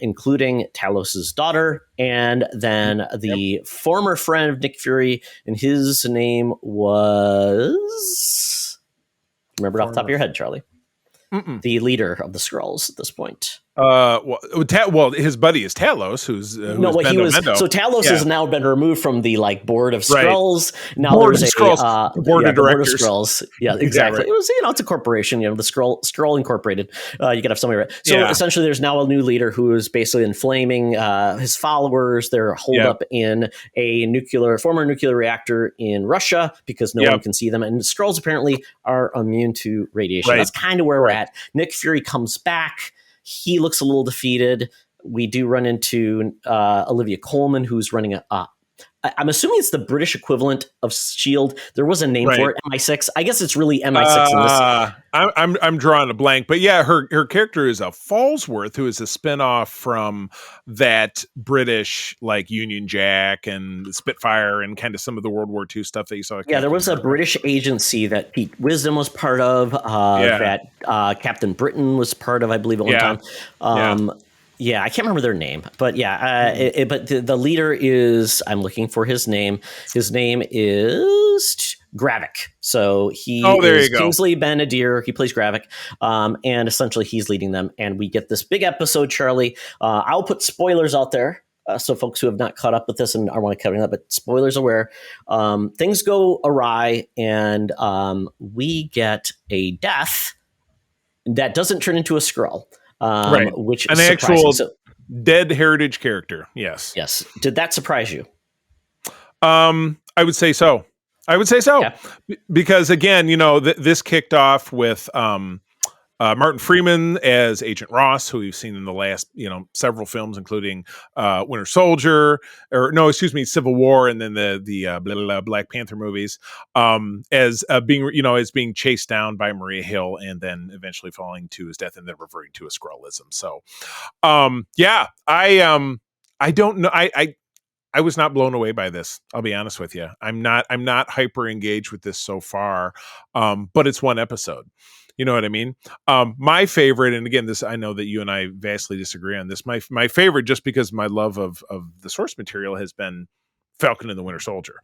including Talos's daughter, and then the former friend of Nick Fury, and his name was... Remember off the top of your head, Charlie? The leader of the Skrulls at this point. His buddy is Talos, who's Talos has now been removed from the board of Skrulls. Now board there's board of directors. Skrulls. Yeah, exactly. It was it's a corporation. The Skrull Incorporated. You got to have somebody right. So essentially, there's now a new leader who is basically inflaming his followers. They're holed up in a former nuclear reactor in Russia because no one can see them, and the Skrulls apparently are immune to radiation. That's kind of where we're at. Nick Fury comes back. He looks a little defeated. we do run into Olivia Colman, who's running I'm assuming it's the British equivalent of Shield. There was a name for it, MI6. I guess it's really MI6 in this. I'm drawing a blank, but yeah, her character is a Falsworth, who is a spinoff from that British like Union Jack and Spitfire and kind of some of the World War II stuff that you saw. Yeah, there was a British agency that Pete Wisdom was part of. That Captain Britain was part of, I believe, at one time. Yeah, I can't remember their name, but but the leader is, I'm looking for his name. His name is Gravik. So he is Kingsley Ben-Adir. He plays Gravik. And essentially he's leading them. And we get this big episode, Charlie. I'll put spoilers out there. So folks who have not caught up with this and are want to cover that, but spoilers aware, things go awry and we get a death that doesn't turn into a Skrull. Which is an actual so, dead heritage character. Yes. Did that surprise you? I would say so. Yeah. Because again, this kicked off with Martin Freeman as Agent Ross, who we've seen in the last, several films, including Winter Soldier, Civil War, and then the Black Panther movies, as being chased down by Maria Hill, and then eventually falling to his death, and then reverting to a Skrullism. So, I don't know. I was not blown away by this. I'll be honest with you. I'm not hyper engaged with this so far, but it's one episode. You know what I mean? My favorite, and again, this, I know that you and I vastly disagree on this. My favorite, just because my love of the source material, has been Falcon and the Winter Soldier.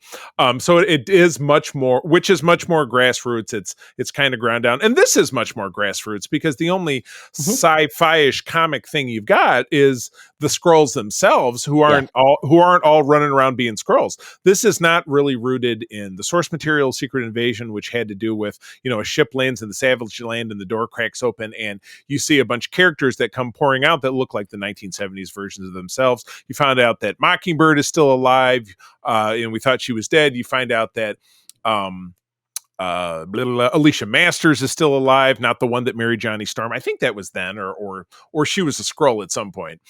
So it is much more, which is much more grassroots. It's kind of ground down, and this is much more grassroots because the only sci-fi-ish comic thing you've got is the Skrulls themselves, who aren't all running around being Skrulls. This is not really rooted in the source material, Secret Invasion, which had to do with a ship lands in the Savage Land and the door cracks open, and you see a bunch of characters that come pouring out that look like the 1970s versions of themselves. You found out that Mockingbird is still alive. And we thought she was dead. You find out that Alicia Masters is still alive, not the one that married Johnny Storm. I think that was then, or she was a Skrull at some point.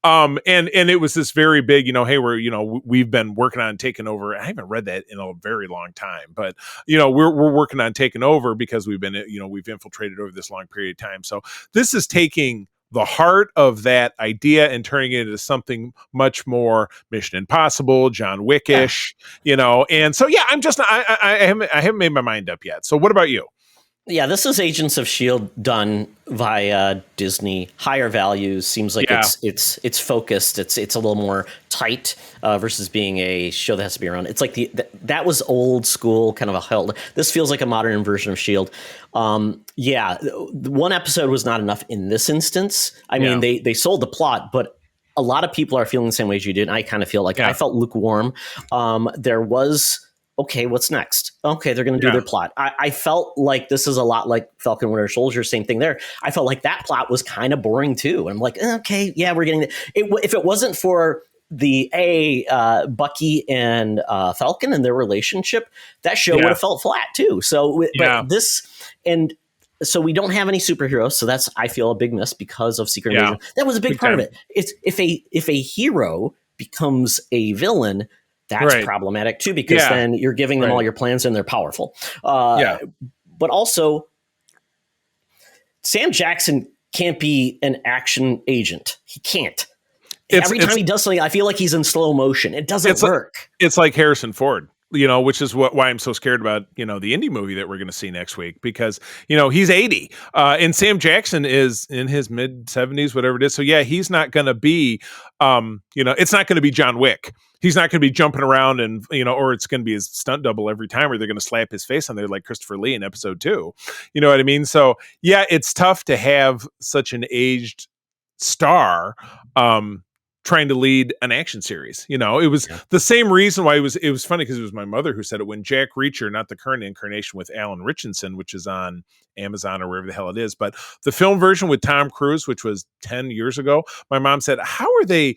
And it was this very big, hey, we've been working on taking over. I haven't read that in a very long time, but we're working on taking over because we've infiltrated over this long period of time. So this is taking the heart of that idea and turning it into something much more Mission Impossible, John Wickish, and so I haven't made my mind up yet. So what about you? Yeah, this is Agents of S.H.I.E.L.D. done via Disney. Higher values, seems like it's focused. It's a little more tight versus being a show that has to be around. It's like that was old school, kind of a held. This feels like a modern version of S.H.I.E.L.D. One episode was not enough in this instance. I mean, they sold the plot, but a lot of people are feeling the same way as you did. And I kind of feel like I felt lukewarm. There was. Okay, what's next? Okay, they're going to do their plot. I felt like this is a lot like Falcon Winter Soldier, same thing there. I felt like that plot was kind of boring too. And I'm like, okay, yeah, we're getting it. If it wasn't for the Bucky and Falcon and their relationship, that show would have felt flat too. So, but this, and so we don't have any superheroes. So that's, I feel, a big miss because of Secret Invasion. That was a big part of it. It's if a hero becomes a villain, that's problematic too, because then you're giving them all your plans and they're powerful. But also, Sam Jackson can't be an action agent. He can't. Every time he does something, I feel like he's in slow motion. It doesn't work. It's like Harrison Ford, which is why I'm so scared about, the indie movie that we're going to see next week, because, he's 80 and Sam Jackson is in his mid 70s, whatever it is. So he's not going to be, it's not going to be John Wick. He's not going to be jumping around and, or it's going to be his stunt double every time, or they're going to slap his face on there like Christopher Lee in episode 2. You know what I mean? So it's tough to have such an aged star, trying to lead an action series. It was the same reason why it was funny, because it was my mother who said it when Jack Reacher, not the current incarnation with Alan Richardson, which is on Amazon or wherever the hell it is, but the film version with Tom Cruise, which was 10 years ago, my mom said, how are they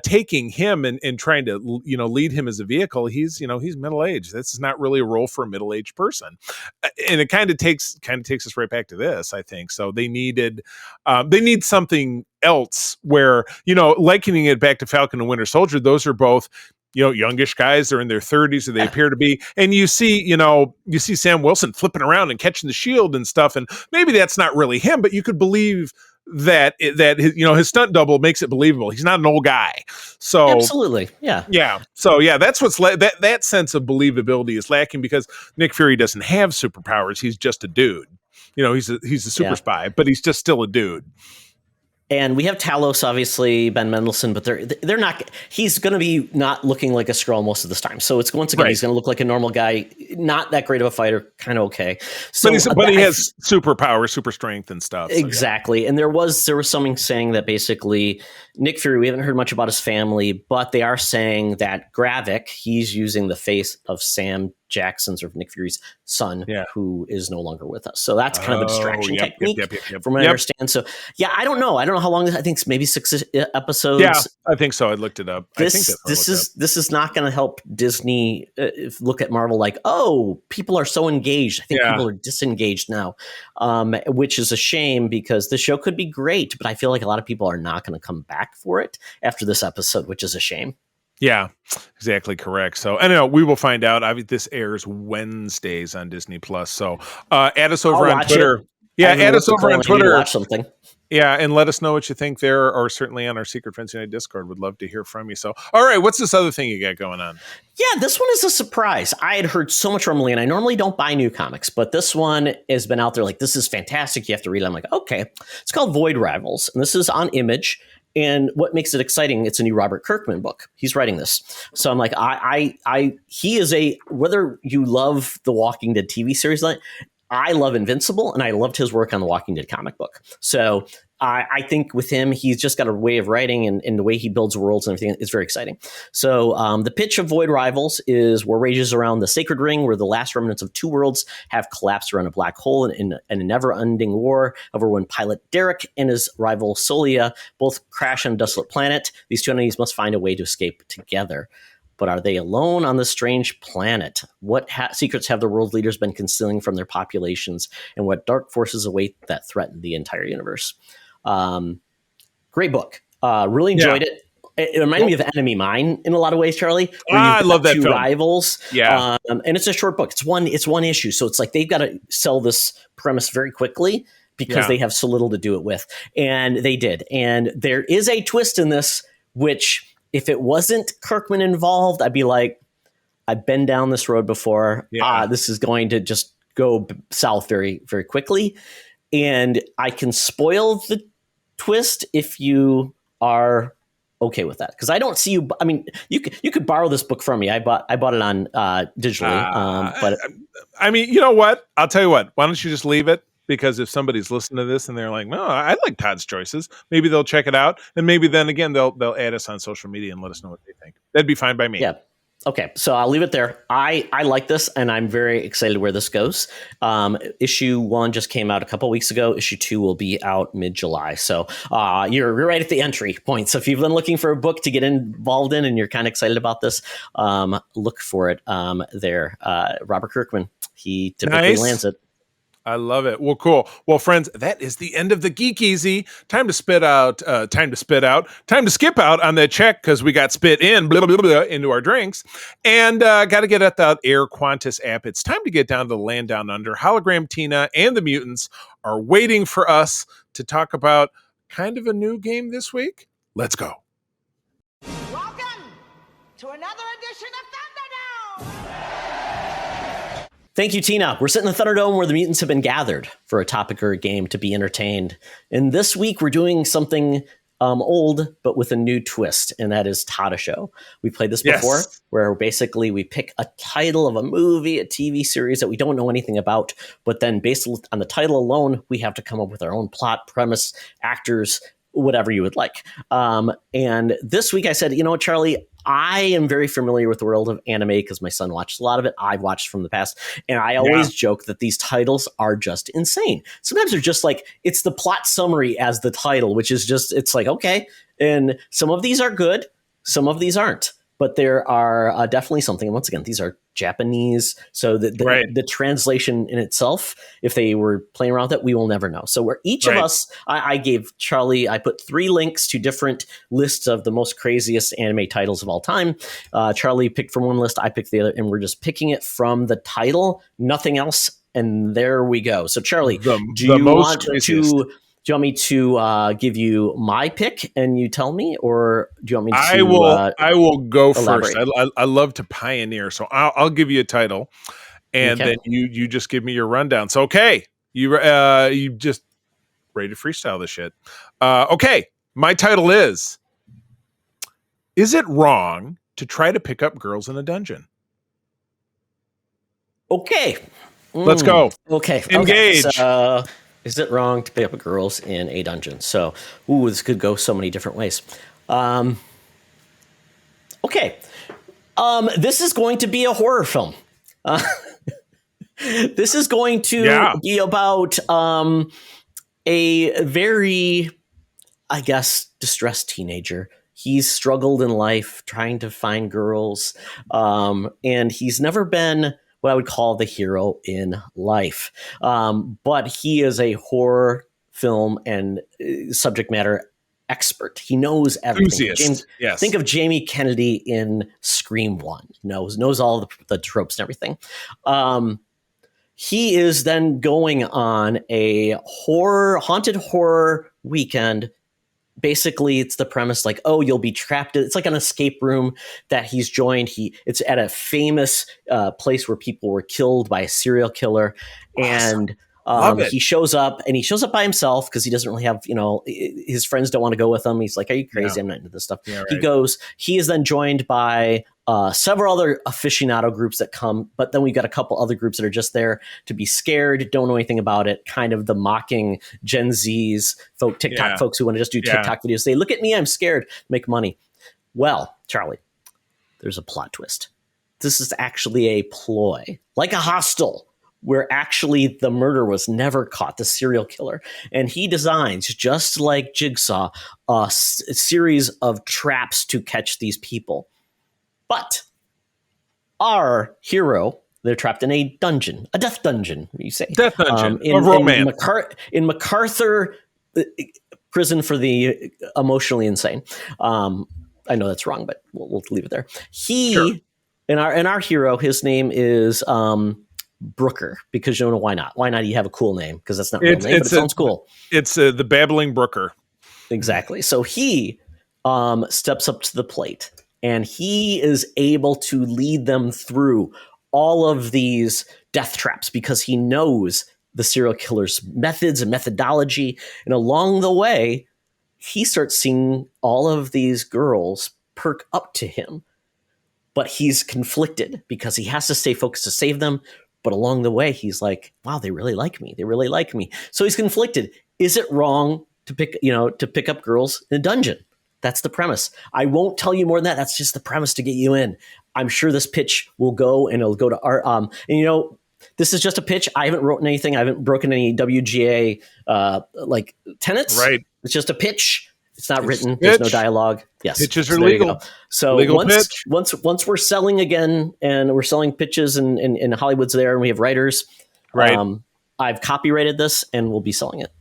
taking him and trying to, lead him as a vehicle? He's middle-aged. This is not really a role for a middle-aged person. And it kind of takes us right back to this, I think. So they need something else where, likening it back to Falcon and Winter Soldier, those are both, youngish guys. They're in their 30s, or they appear to be. And you see Sam Wilson flipping around and catching the shield and stuff. And maybe that's not really him, but you could believe that his stunt double makes it believable. He's not an old guy. So absolutely. Yeah. So that's what's that sense of believability is lacking because Nick Fury doesn't have superpowers. He's just a dude. He's a super spy, but he's just still a dude. And we have Talos, obviously, Ben Mendelsohn, but they're not. He's going to be not looking like a Skrull most of this time. So it's once again, He's going to look like a normal guy, not that great of a fighter, kind of okay. So, but he has superpower, super strength, and stuff. Exactly. So, and there was something saying that basically Nick Fury, we haven't heard much about his family, but they are saying that Gravik, he's using the face of Sam Jackson's or Nick Fury's son, who is no longer with us. So that's kind of a distraction technique, from what I understand. So I don't know. I don't know how long. I think it's maybe 6 episodes. Yeah, I think so. I looked it up. This is not going to help Disney look at Marvel like, oh, people are so engaged. I think people are disengaged now, which is a shame because the show could be great, but I feel like a lot of people are not going to come back for it after this episode, which is a shame. Yeah, exactly correct. So, anyway, we will find out. This airs Wednesdays on Disney Plus. So, add us over on Twitter. Add us over on Twitter. Watch something. Yeah, and let us know what you think there, or certainly on our Secret Friends United Discord. Would love to hear from you. So, all right, what's this other thing you got going on? Yeah, this one is a surprise. I had heard so much rumbling, and I normally don't buy new comics, but this one has been out there like, this is fantastic. You have to read it. I'm like, okay. It's called Void Rivals, and this is on Image. And what makes it exciting, it's a new Robert Kirkman book. He's writing this. So I'm like, he is whether you love the Walking Dead TV series, I love Invincible, and I loved his work on the Walking Dead comic book. So I think with him, he's just got a way of writing, and the way he builds worlds and everything is very exciting. So the pitch of Void Rivals is war rages around the Sacred Ring, where the last remnants of two worlds have collapsed around a black hole in a never-ending war over when pilot Derek and his rival Solia both crash on a desolate planet. These two entities must find a way to escape together. But are they alone on this strange planet? What secrets have the world leaders been concealing from their populations? And what dark forces await that threaten the entire universe? Great book. Really enjoyed it. It reminded me of Enemy Mine in a lot of ways, Charlie. I love that film. Rivals. Yeah. And it's a short book. It's one issue. So it's like they've got to sell this premise very quickly because they have so little to do it with. And they did. And there is a twist in this, which... if it wasn't Kirkman involved, I'd be like, I've been down this road before. This is going to just go south very, very quickly. And I can spoil the twist if you are okay with that. Because I don't see you. I mean, you could borrow this book from me. I bought it on digitally. But I mean, you know what? I'll tell you what. Why don't you just leave it? Because if somebody's listening to this and they're like, "No, I like Todd's choices," maybe they'll check it out, and maybe then again they'll add us on social media and let us know what they think. That'd be fine by me. Yeah. Okay, so I'll leave it there. I like this, and I'm very excited where this goes. Issue 1 just came out a couple weeks ago. Issue 2 will be out mid-July. So you're right at the entry point. So if you've been looking for a book to get involved in and you're kind of excited about this, look for it there. Robert Kirkman, he typically lands it. I love it. Well, cool. Well, friends, that is the end of the Geek Easy. Time to skip out on that check because we got spit in into our drinks, and got to get at the Air Qantas app. It's time to get down to the land down under. Hologram Tina and the mutants are waiting for us to talk about kind of a new game this week. Let's go. Welcome to another edition of Thunderdome. Thank you, Tina. We're sitting in the Thunderdome where the mutants have been gathered for a topic or a game to be entertained. And this week we're doing something old, but with a new twist, and that is Todd Show. We played this before, where basically we pick a title of a movie, a TV series that we don't know anything about, but then based on the title alone, we have to come up with our own plot, premise, actors, whatever you would like. And this week I said, you know what, Charlie, I am very familiar with the world of anime because my son watched a lot of it. I've watched from the past. And I always joke that these titles are just insane. Sometimes they're just like, it's the plot summary as the title, which is just, it's like, okay. And some of these are good. Some of these aren't. but there are definitely something. And once again, these are Japanese, so the translation in itself, if they were playing around with it, we will never know. So we're each of us, I gave Charlie, I put 3 links to different lists of the most craziest anime titles of all time. Charlie picked from one list, I picked the other, and we're just picking it from the title, nothing else. And there we go. So Charlie, do you want me to give you my pick and you tell me, or do you want me to? I will go elaborate? first. I love to pioneer, so I'll give you a title, and then you just give me your rundown. So okay, you just ready to freestyle this shit. Okay, my title is it wrong to try to pick up girls in a dungeon? Okay. Let's go. Okay. Engage. So, is it wrong to pick up girls in a dungeon? So, this could go so many different ways. Okay. This is going to be a horror film. This is going to be about a very, I guess, distressed teenager. He's struggled in life trying to find girls, and he's never been what I would call the hero in life. But he is a horror film and subject matter expert. He knows everything. Yes. Think of Jamie Kennedy in Scream 1. Knows all the tropes and everything. He is then going on a haunted horror weekend. Basically, it's the premise like, you'll be trapped. It's like an escape room that he's joined. It's at a famous place where people were killed by a serial killer. Awesome. And he shows up by himself because he doesn't really have, his friends don't want to go with him. He's like, are you crazy? I'm not into this stuff. Yeah, right. He is then joined by several other aficionado groups that come, but then we've got a couple other groups that are just there to be scared, don't know anything about it, kind of the mocking Gen Z's, TikTok folks who want to just do TikTok videos, say, look at me, I'm scared, make money. Well, Charlie, there's a plot twist. This is actually a ploy, like a Hostel, where actually the murder was never caught, the serial killer. And he designs, just like Jigsaw, a series of traps to catch these people. But our hero, they're trapped in a dungeon, a death dungeon, you say. Death dungeon, of romance. In MacArthur prison for the emotionally insane. I know that's wrong, but we'll leave it there. In our hero, his name is Brooker, because why not? Why not? You have a cool name, because that's not a real name, but it sounds cool. It's the babbling Brooker. Exactly. So he steps up to the plate. And he is able to lead them through all of these death traps because he knows the serial killer's methods and methodology. And along the way, he starts seeing all of these girls perk up to him. But he's conflicted because he has to stay focused to save them. But along the way, he's like, wow, they really like me. They really like me. So he's conflicted. Is it wrong to pick up girls in a dungeon? That's the premise. I won't tell you more than that. That's just the premise to get you in. I'm sure this pitch will go, and it'll go to our this is just a pitch. I haven't written anything. I haven't broken any WGA tenets. Right. It's just a pitch. It's not written. There's no dialogue. Yes. Pitches are legal. So legal once we're selling again, and we're selling pitches, and Hollywood's there, and we have writers. Right. I've copyrighted this, and we'll be selling it.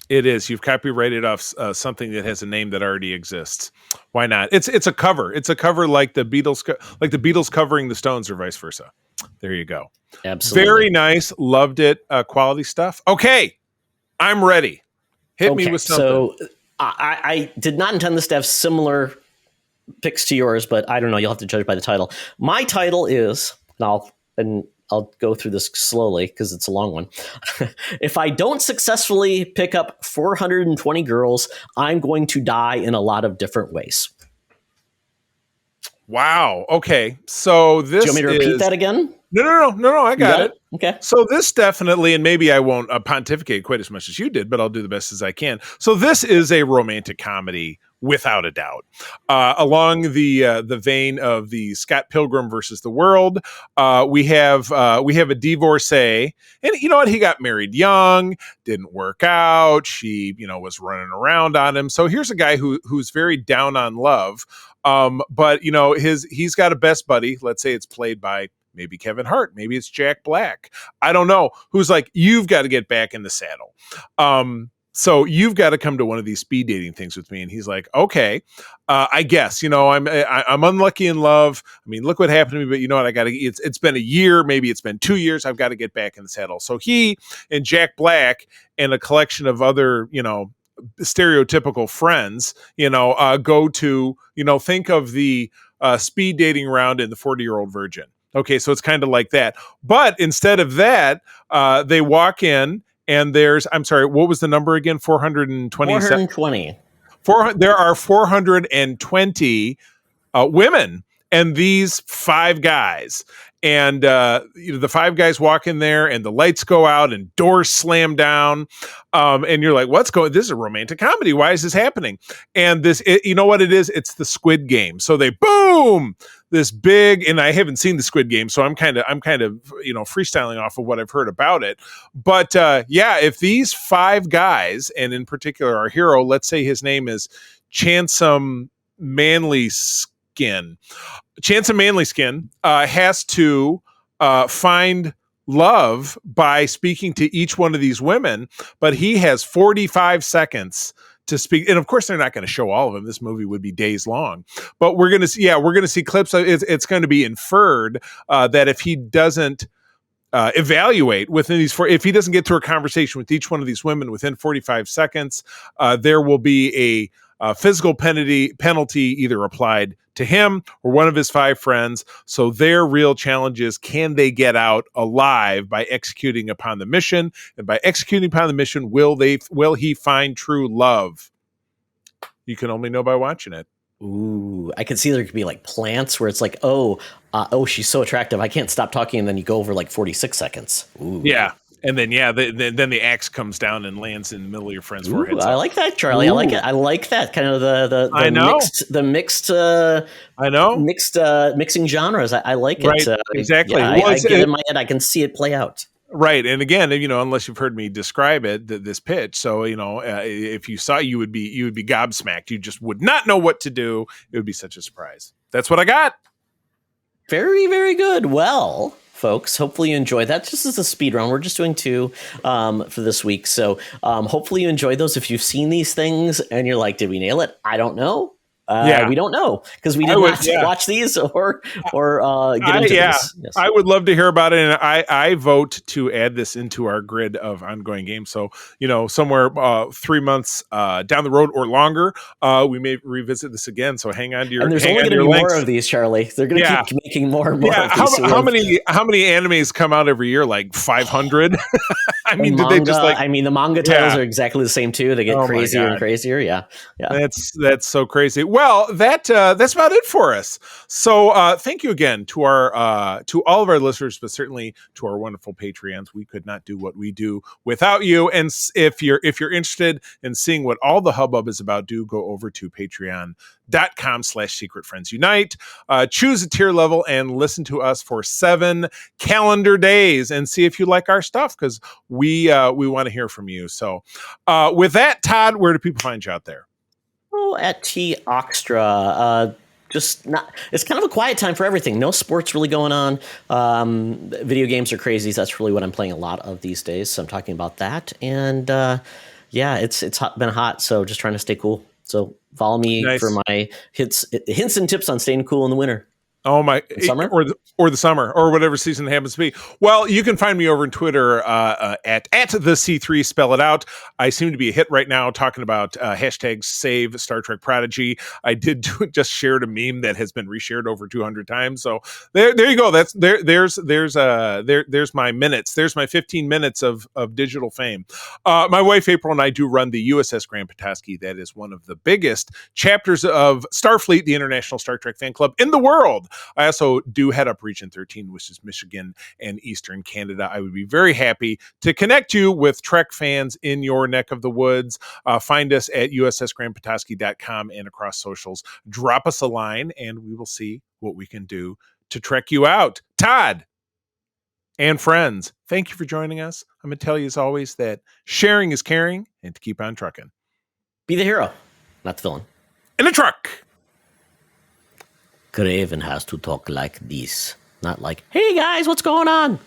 It is. You've copyrighted off something that has a name that already exists. Why not? It's a cover. It's a cover like the Beatles covering the Stones, or vice versa. There you go. Absolutely. Very nice. Loved it. Quality stuff. Okay, I'm ready. Hit me with something. So I did not intend this to have similar picks to yours, but I don't know. You'll have to judge by the title. My title is, and I'll go through this slowly because it's a long one. If I don't successfully pick up 420 girls, I'm going to die in a lot of different ways. Wow. Okay. So this. Do you want me to repeat that again? No. I You got it. Okay. So this definitely, and maybe I won't pontificate quite as much as you did, but I'll do the best as I can. So this is a romantic comedy, without a doubt, along the vein of the Scott Pilgrim versus the World. We have a divorcee, and you know what? He got married young, didn't work out. She, was running around on him. So here's a guy who's very down on love. But he's got a best buddy. Let's say it's played by maybe Kevin Hart, maybe it's Jack Black. I don't know. Who's like, you've got to get back in the saddle. So you've got to come to one of these speed dating things with me. And he's like, okay, I guess, I'm unlucky in love. I mean, look what happened to me, but you know what? It's been a year, maybe it's been 2 years. I've got to get back in the saddle. So he and Jack Black and a collection of other, stereotypical friends, go to, think of the speed dating round in the 40-Year-Old Virgin. Okay, so it's kind of like that. But instead of that, they walk in and I'm sorry, what was the number again? 427? 420. There are 420 women and these 5 guys. And the 5 guys walk in there and the lights go out and doors slam down. And you're like, this is a romantic comedy. Why is this happening? And you know what it is? It's the Squid Game. So they boom, this big, and I haven't seen the Squid Game, so I'm kind of freestyling off of what I've heard about it. But if these 5 guys, and in particular our hero, let's say his name is Chansome Manly Skin, has to find love by speaking to each one of these women, but he has 45 seconds to speak. And of course, they're not going to show all of them. This movie would be days long, but we're going to see clips of it. It's going to be inferred that if he doesn't evaluate within these if he doesn't get to a conversation with each one of these women within 45 seconds, there will be a physical penalty either applied to him or one of his 5 friends. So their real challenge is, can they get out alive by executing upon the mission? And by executing upon the mission, will he find true love? You can only know by watching it. Ooh, I could see there could be like plants where it's like, she's so attractive, I can't stop talking, and then you go over like 46 seconds. Ooh. Yeah. And then, then the axe comes down and lands in the middle of your friend's forehead. I like that, Charlie. Ooh. I like it. I like that kind of the mixing genres. I like it. Right, exactly. Yeah, I get it in my head. I can see it play out. Right. And again, unless you've heard me describe it, this pitch. So, if you saw, you would be gobsmacked. You just would not know what to do. It would be such a surprise. That's what I got. Very, very good. Well, folks, hopefully you enjoyed that. Just as a speed run, we're just doing 2 for this week. So hopefully you enjoyed those. If you've seen these things and you're like, did we nail it? I don't know. We don't know because we did not watch these or get into this. Yes. I would love to hear about it, and I vote to add this into our grid of ongoing games. So somewhere 3 months down the road or longer, we may revisit this again. So hang on to your. And there's only going to be more of these, Charlie. They're going to keep making more and more. Yeah. Of these. How many animes come out every year? Like 500. I mean, did they just like? I mean, the manga titles are exactly the same too. They get crazier and crazier. Yeah. That's so crazy. Well, that's about it for us. So thank you again to all of our listeners, but certainly to our wonderful Patreons. We could not do what we do without you. And if you're interested in seeing what all the hubbub is about, do go over to patreon.com/secretfriendsunite. Choose a tier level and listen to us for 7 calendar days and see if you like our stuff, because we want to hear from you. So with that, Todd, where do people find you out there? At T Oxtra. It's kind of a quiet time for everything. No sports really going on. Video games are crazy. That's really what I'm playing a lot of these days. So I'm talking about that. And it's been hot. So just trying to stay cool. So follow me for my hints and tips on staying cool in the winter. Oh my! Summer or the summer or whatever season it happens to be. Well, you can find me over on Twitter at the C3. Spell it out. I seem to be a hit right now talking about hashtag Save Star Trek Prodigy. I did just shared a meme that has been reshared over 200 times. So there you go. There's my minutes. There's my 15 minutes of digital fame. My wife April and I do run the USS Grand Petoskey. That is one of the biggest chapters of Starfleet, the International Star Trek Fan Club in the world. I also do head up Region 13, which is Michigan and Eastern Canada. I would be very happy to connect you with Trek fans in your neck of the woods. Find us at ussgrandpetoskey.com and across socials. Drop us a line and we will see what we can do to trek you out. Todd and friends, thank you for joining us. I'm going to tell you as always that sharing is caring and to keep on trucking. Be the hero, not the villain. In a truck. Craven has to talk like this, not like, hey guys, what's going on?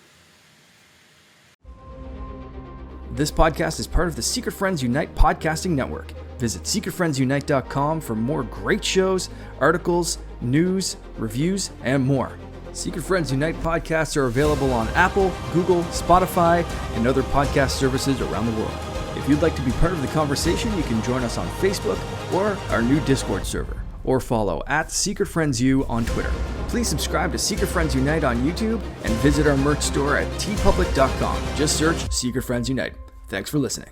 This podcast is part of the Secret Friends Unite podcasting network. Visit secretfriendsunite.com for more great shows, articles, news, reviews, and more. Secret Friends Unite podcasts are available on Apple, Google, Spotify, and other podcast services around the world. If you'd like to be part of the conversation, you can join us on Facebook or our new Discord server, or follow @SecretFriendsU on Twitter. Please subscribe to Secret Friends Unite on YouTube and visit our merch store at tpublic.com. Just search Secret Friends Unite. Thanks for listening.